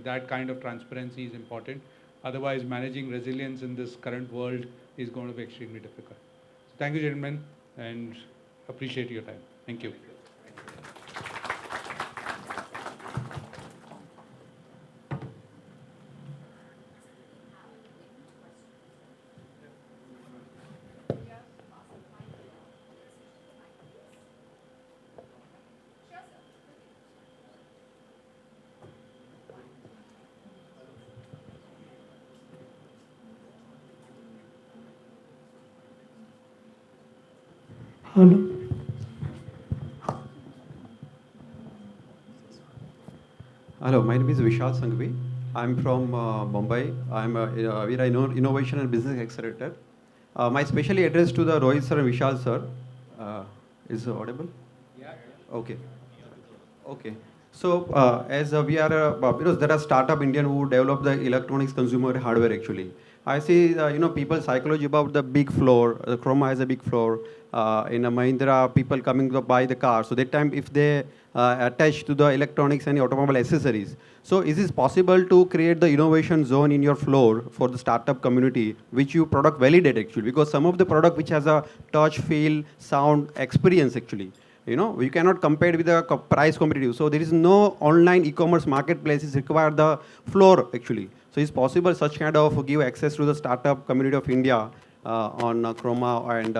That kind of transparency is important. Otherwise, managing resilience in this current world is going to be extremely difficult. So thank you, gentlemen, and appreciate your time. Thank you. Hello. Hello, my name is Vishal Sanghvi. I'm from Mumbai. I'm we are Innovation and Business Accelerator. My specially address to the Rohit sir and Vishal sir. Is it audible? Yeah. Okay. Okay. So as we are, because there are startup Indian who develop the electronics consumer hardware actually. I see, people psychology about the big floor. Croma has a big floor. In a Mahindra, people coming to buy the car. So that time, if they attach to the electronics and automobile accessories. So is it possible to create the innovation zone in your floor for the startup community, which you product validate actually? Because some of the product which has a touch, feel, sound, experience actually. We cannot compare it with the price competitive. So there is no online e-commerce marketplaces require the floor actually. So it's possible such kind of give access to the startup community of India on Croma and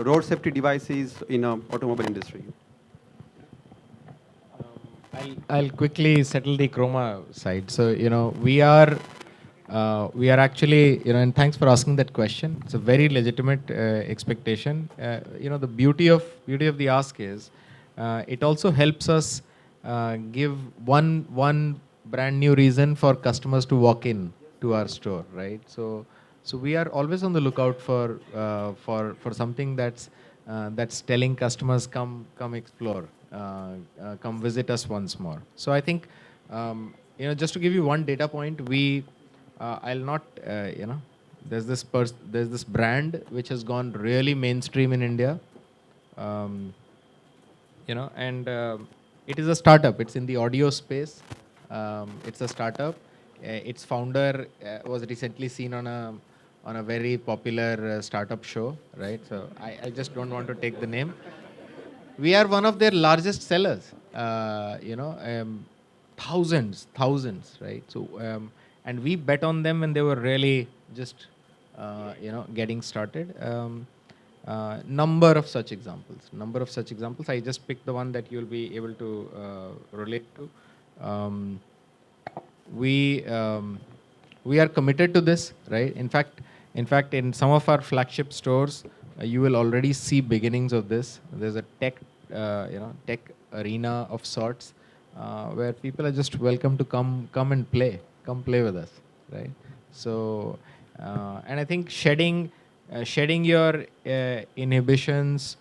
road safety devices in automobile industry. I'll quickly settle the Croma side. So, we are actually, and thanks for asking that question. It's a very legitimate expectation. The beauty of the ask is, it also helps us give one brand new reason for customers to walk in to our store, right? So we are always on the lookout for something that's telling customers come explore, come visit us once more. So I think, just to give you one data point, I'll not, there's this brand which has gone really mainstream in India, and it is a startup. It's in the audio space. It's a startup. Its founder was recently seen on a very popular startup show, right? So I just don't want to take the name. We are one of their largest sellers. Thousands, right? So and we bet on them when they were really just getting started. Number of such examples. I just picked the one that you'll be able to relate to. We are committed to this, right? In fact, in some of our flagship stores, you will already see beginnings of this. There's a tech arena of sorts, where people are just welcome to come and play with us, right? So, and I think shedding your inhibitions,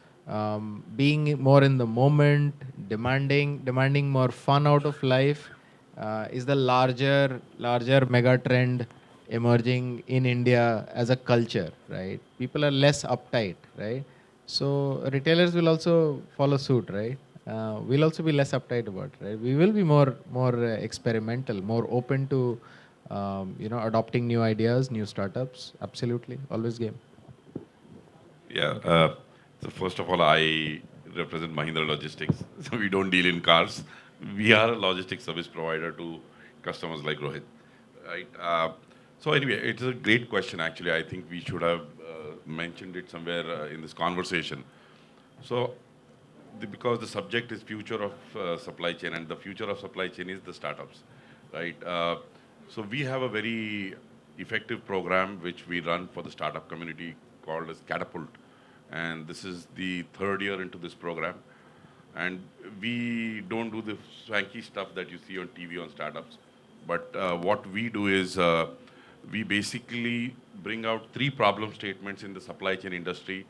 being more in the moment, demanding more fun out of life, is the larger mega trend emerging in India as a culture, right? People are less uptight, right? So retailers will also follow suit, right? We'll also be less uptight about it, right? We will be more experimental, more open to adopting new ideas, new startups. Absolutely, always game. Yeah. So first of all, I represent Mahindra Logistics. So we don't deal in cars. We are a logistics service provider to customers like Rohit, right? So anyway, it's a great question. Actually, I think we should have mentioned it somewhere in this conversation. So, because the subject is future of supply chain, and the future of supply chain is the startups, right? So we have a very effective program which we run for the startup community called as Catapult. And this is the third year into this program. And we don't do the swanky stuff that you see on TV on startups. But what we do is we basically bring out 3 problem statements in the supply chain industry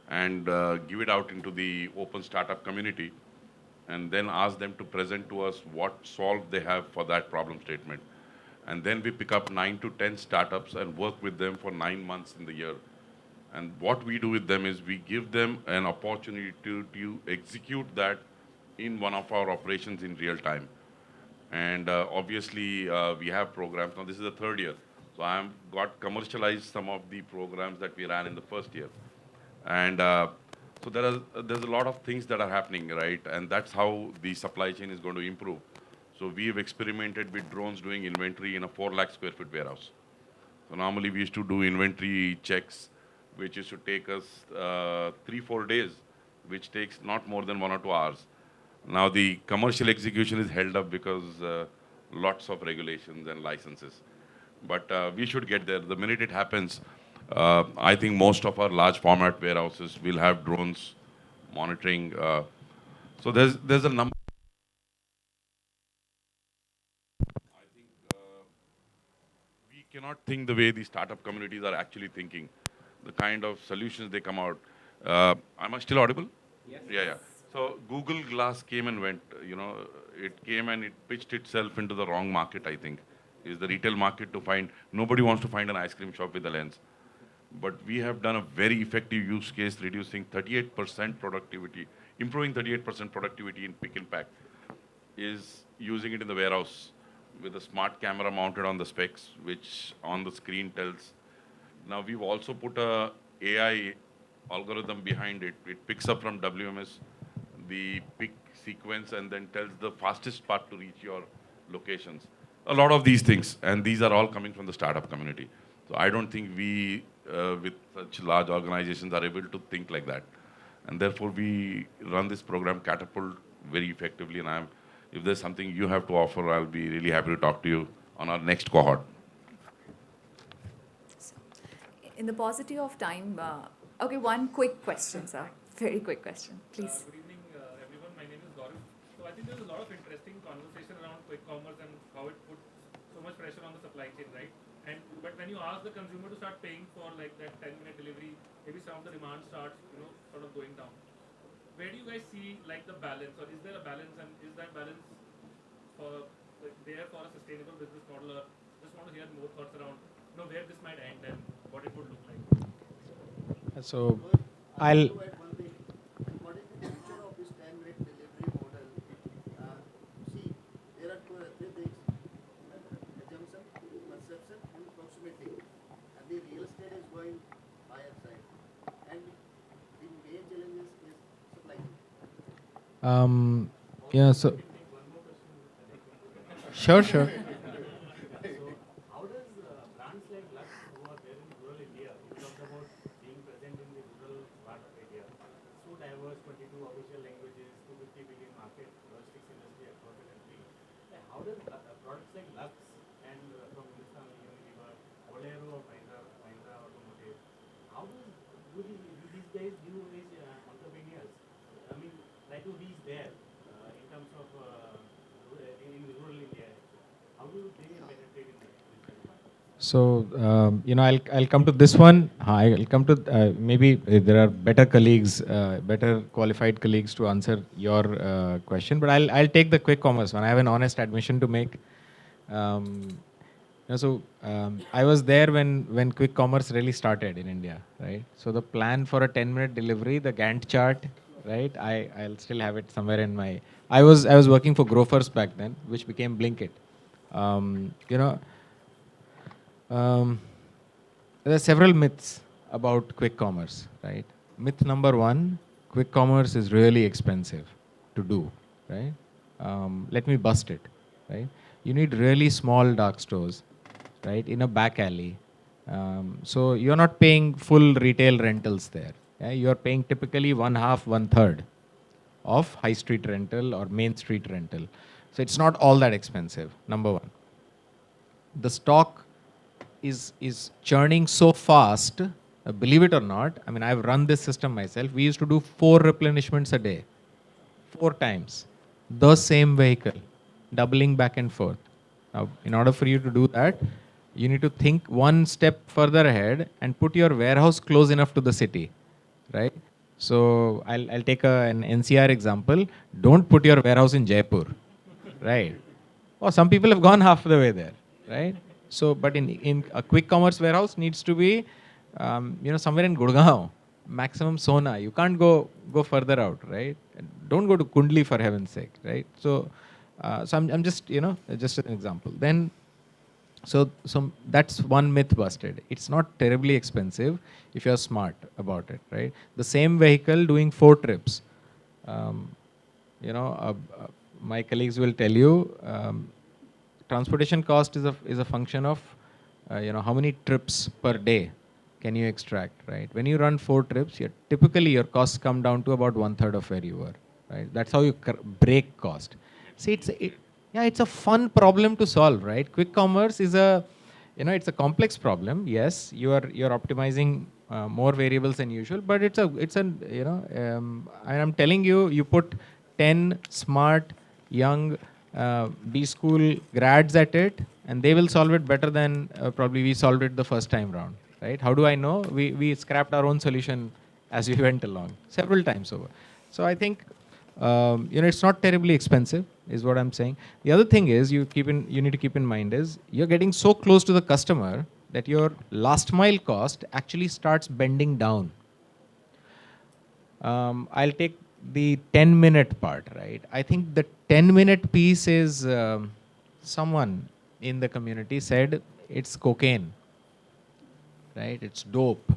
and give it out into the open startup community, and then ask them to present to us what solve they have for that problem statement. And then we pick up 9 to 10 startups and work with them for 9 months in the year. And what we do with them is we give them an opportunity to execute that in one of our operations in real time. And obviously, we have programs. Now, this is the third year. So I have got commercialized some of the programs that we ran in the first year. And so there's a lot of things that are happening, right? And that's how the supply chain is going to improve. So we've experimented with drones doing inventory in a 4 lakh square foot warehouse. So normally we used to do inventory checks, which used to take us 3-4 days, which takes not more than 1 or 2 hours. Now the commercial execution is held up because lots of regulations and licenses. But we should get there. The minute it happens, I think most of our large format warehouses will have drones monitoring. So there's a number. I think we cannot think the way the startup communities are actually thinking. The kind of solutions they come out. Am I still audible? Yes. Yeah. So Google Glass came and went. It came and it pitched itself into the wrong market, I think. Is the retail market to find, nobody wants to find an ice cream shop with a lens. But we have done a very effective use case, reducing 38% productivity, improving 38% productivity in pick and pack, is using it in the warehouse with a smart camera mounted on the specs, which on the screen tells. Now we've also put a AI algorithm behind it. It picks up from WMS the pick sequence and then tells the fastest path to reach your locations. A lot of these things, and these are all coming from the startup community. So I don't think we, with such large organizations, are able to think like that. And therefore, we run this program Catapult very effectively. And if there's something you have to offer, I'll be really happy to talk to you on our next cohort. In the paucity of time, okay, one quick question, sir. Very quick question, please. Good evening, everyone. My name is Gaurav. So I think there's a lot of interesting conversation around quick commerce and how it puts so much pressure on the supply chain, right? But when you ask the consumer to start paying for like that 10-minute delivery, maybe some of the demand starts, sort of going down. Where do you guys see like the balance, or is there a balance, and is that balance there for a sustainable business model? Or just want to hear more thoughts around, where this might end and what it would look like. So I'll. What is the future of this 10-minute delivery model? See, there are three things: assumption, perception, and proximity. And the real estate is going higher side. And the main challenges is supply chain. Yeah. So. Sure. So, I'll come to this one. I'll come to maybe there are better colleagues, better qualified colleagues to answer your question. But I'll take the quick commerce one. I have an honest admission to make. I was there when quick commerce really started in India, right? So the plan for a 10-minute delivery, the Gantt chart, right? I'll still have it somewhere in my. I was working for Grofers back then, which became Blinkit. There are several myths about quick commerce, right? Myth number one: quick commerce is really expensive to do, right? Let me bust it, right? You need really small dark stores, right, in a back alley. So you're not paying full retail rentals there. Yeah? You're paying typically 1/2, 1/3 of high street rental or main street rental. So it's not all that expensive, number one. The stock is churning so fast, believe it or not. I mean, I've run this system myself. We used to do 4 replenishments a day, 4 times, the same vehicle, doubling back and forth. Now, in order for you to do that, you need to think one step further ahead and put your warehouse close enough to the city, right? So I'll take an NCR example. Don't put your warehouse in Jaipur, right? Oh, some people have gone half the way there, right? So, but in a quick commerce warehouse needs to be, somewhere in Gurgaon, maximum Sona. You can't go further out, right? Don't go to Kundli for heaven's sake, right? So I'm just, just an example. Then, so that's one myth busted. It's not terribly expensive if you're smart about it, right? The same vehicle doing 4 trips. My colleagues will tell you, transportation cost is a function of, how many trips per day can you extract, right? When you run 4 trips, typically your costs come down to about 1/3 of where you were, right? That's how you break cost. See, it's a fun problem to solve, right? Quick commerce is it's a complex problem. Yes, you're optimizing more variables than usual, but I'm telling you, you put 10 smart, young, B-school grads at it, and they will solve it better than probably we solved it the first time round, right? How do I know? We scrapped our own solution as we went along several times over. So I think, it's not terribly expensive, is what I'm saying. The other thing is you need to keep in mind is you're getting so close to the customer that your last mile cost actually starts bending down. I'll take the 10-minute part, right? I think the 10-minute piece is, someone in the community said it's cocaine, right? It's dope.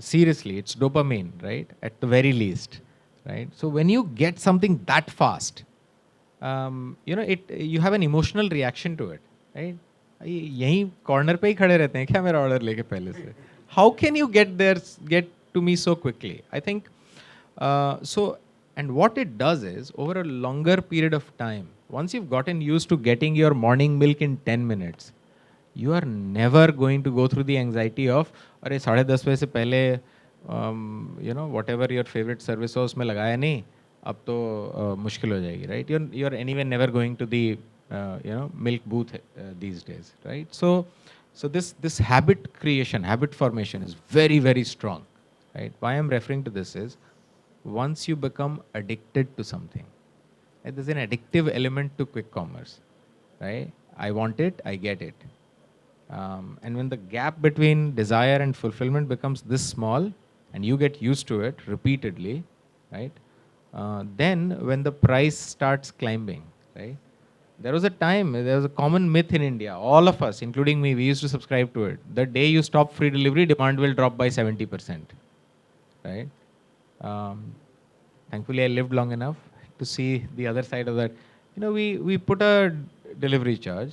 Seriously, it's dopamine, right? At the very least, right? So when you get something that fast, you have an emotional reaction to it, right? यहीं corner पे ही खड़े रहते हैं क्या मेरा order लेके पहले से? How can you get to me so quickly? I think so. And what it does is, over a longer period of time, once you've gotten used to getting your morning milk in 10 minutes, you are never going to go through the anxiety of, अरे 10:30 बजे से पहले, whatever your favorite service हो उसमें लगाया नहीं, अब तो मुश्किल हो जाएगी, right? You're anyway never going to the milk booth these days, right? So this habit creation, habit formation is very, very strong, right? Why I'm referring to this is, once you become addicted to something, right, there's an addictive element to quick commerce, right? I want it, I get it. And when the gap between desire and fulfillment becomes this small, and you get used to it repeatedly, right? Then when the price starts climbing, right? There was a common myth in India. All of us, including me, we used to subscribe to it. The day you stop free delivery, demand will drop by 70%, right? Thankfully, I lived long enough to see the other side of that. We put a delivery charge,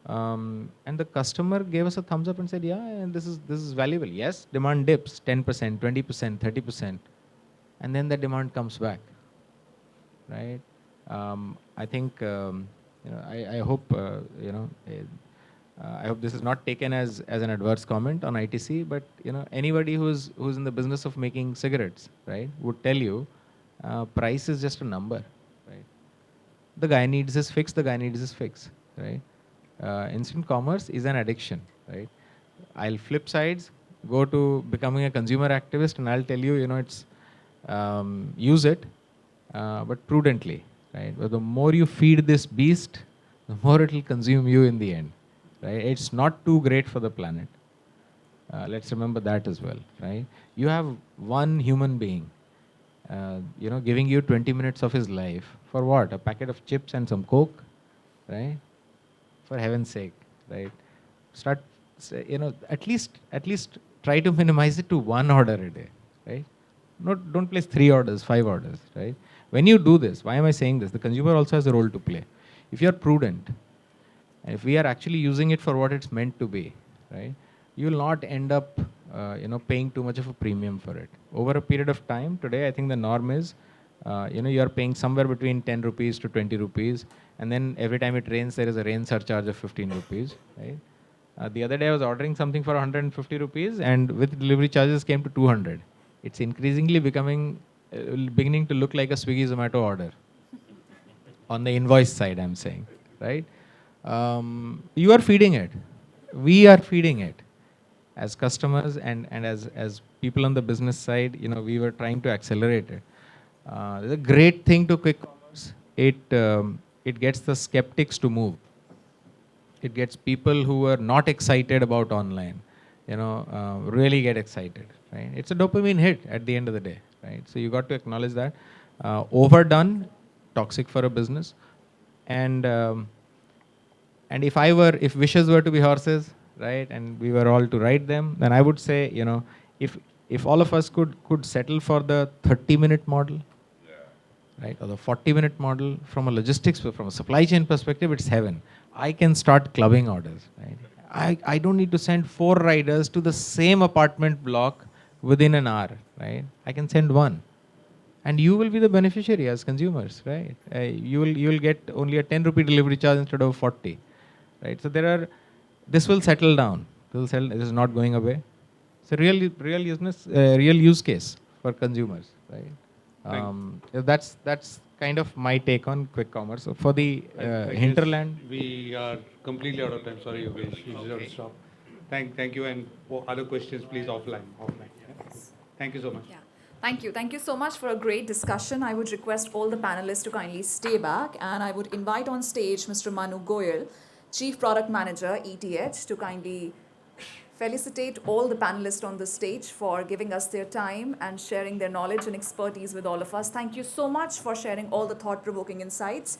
and the customer gave us a thumbs up and said, yeah, and this is valuable. Yes, demand dips 10%, 20%, 30%, and then the demand comes back, right? I think, I hope, I hope this is not taken as an adverse comment on ITC, but anybody who's in the business of making cigarettes, right, would tell you, price is just a number, right? The guy needs his fix, right? Instant commerce is an addiction, right? I'll flip sides, go to becoming a consumer activist, and I'll tell you, it's use it, but prudently, right? But the more you feed this beast, the more it will consume you in the end, right? It's not too great for the planet. Let's remember that as well, right? You have one human being, giving you 20 minutes of his life for what? A packet of chips and some Coke, right? For heaven's sake, right? Start, at least try to minimize it to one order a day, right? Don't place 3 orders, 5 orders, right? When you do this, why am I saying this? The consumer also has a role to play. If you're prudent, and if we are actually using it for what it's meant to be, right? You will not end up, paying too much of a premium for it. Over a period of time, today, I think the norm is, you are paying somewhere between 10 rupees to 20 rupees, and then every time it rains, there is a rain surcharge of 15 rupees, right? The other day, I was ordering something for 150 rupees, and with delivery charges came to 200. It's increasingly beginning to look like a Swiggy Zomato order. On the invoice side, I'm saying, right? You are feeding it. We are feeding it. As customers and as people on the business side, we were trying to accelerate it. The great thing to quick commerce, it gets the skeptics to move. It gets people who are not excited about online, really get excited, right? It's a dopamine hit at the end of the day, right? So you got to acknowledge that. Overdone, toxic for a business. And if wishes were to be horses, right, and we were all to ride them, then I would say, if all of us could settle for the 30-minute model, right, or the 40-minute model, from a logistics, from a supply chain perspective, it's heaven. I can start clubbing orders, right? I don't need to send 4 riders to the same apartment block within an hour, right? I can send 1. And you will be the beneficiary as consumers, right? You will get only a 10 rupee delivery charge instead of 40, right? So this will settle down. This is not going away. It's a real use case for consumers, right? That's kind of my take on quick commerce. So for the hinterland, we are completely out of time. Sorry, Yogesh. You just have to stop. Thank you. And for other questions, please offline. Yeah. Thank you so much. Yeah. Thank you. Thank you so much for a great discussion. I would request all the panelists to kindly stay back, and I would invite on stage Mr. Manu Goyal, Chief Product Manager, ETH, to kindly felicitate all the panelists on the stage for giving us their time and sharing their knowledge and expertise with all of us. Thank you so much for sharing all the thought-provoking insights.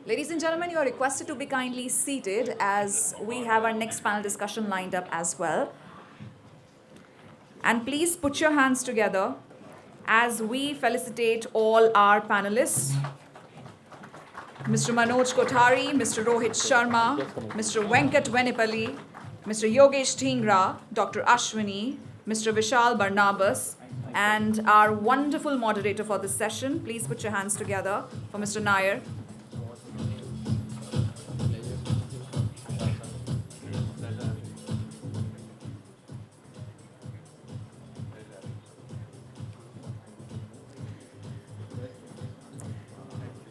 Ladies and gentlemen, you are requested to be kindly seated as we have our next panel discussion lined up as well. And please put your hands together as we felicitate all our panelists. Mr. Manoj Kothari, Mr. Rohit Sharma, Mr. Venkat Venepally, Mr. Yogesh Dhingra, Dr. Ashvini, Mr. Vishal, Barnabas, and our wonderful moderator for this session. Please put your hands together for Mr. Nair.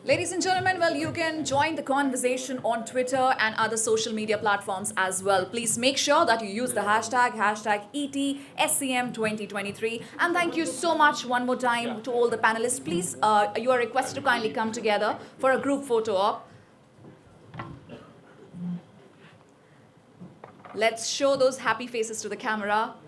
Ladies and gentlemen, well, you can join the conversation on Twitter and other social media platforms as well. Please make sure that you use the hashtag ETSCM2023. And thank you so much one more time to all the panelists. Please, you are requested to kindly come together for a group photo op. Let's show those happy faces to the camera.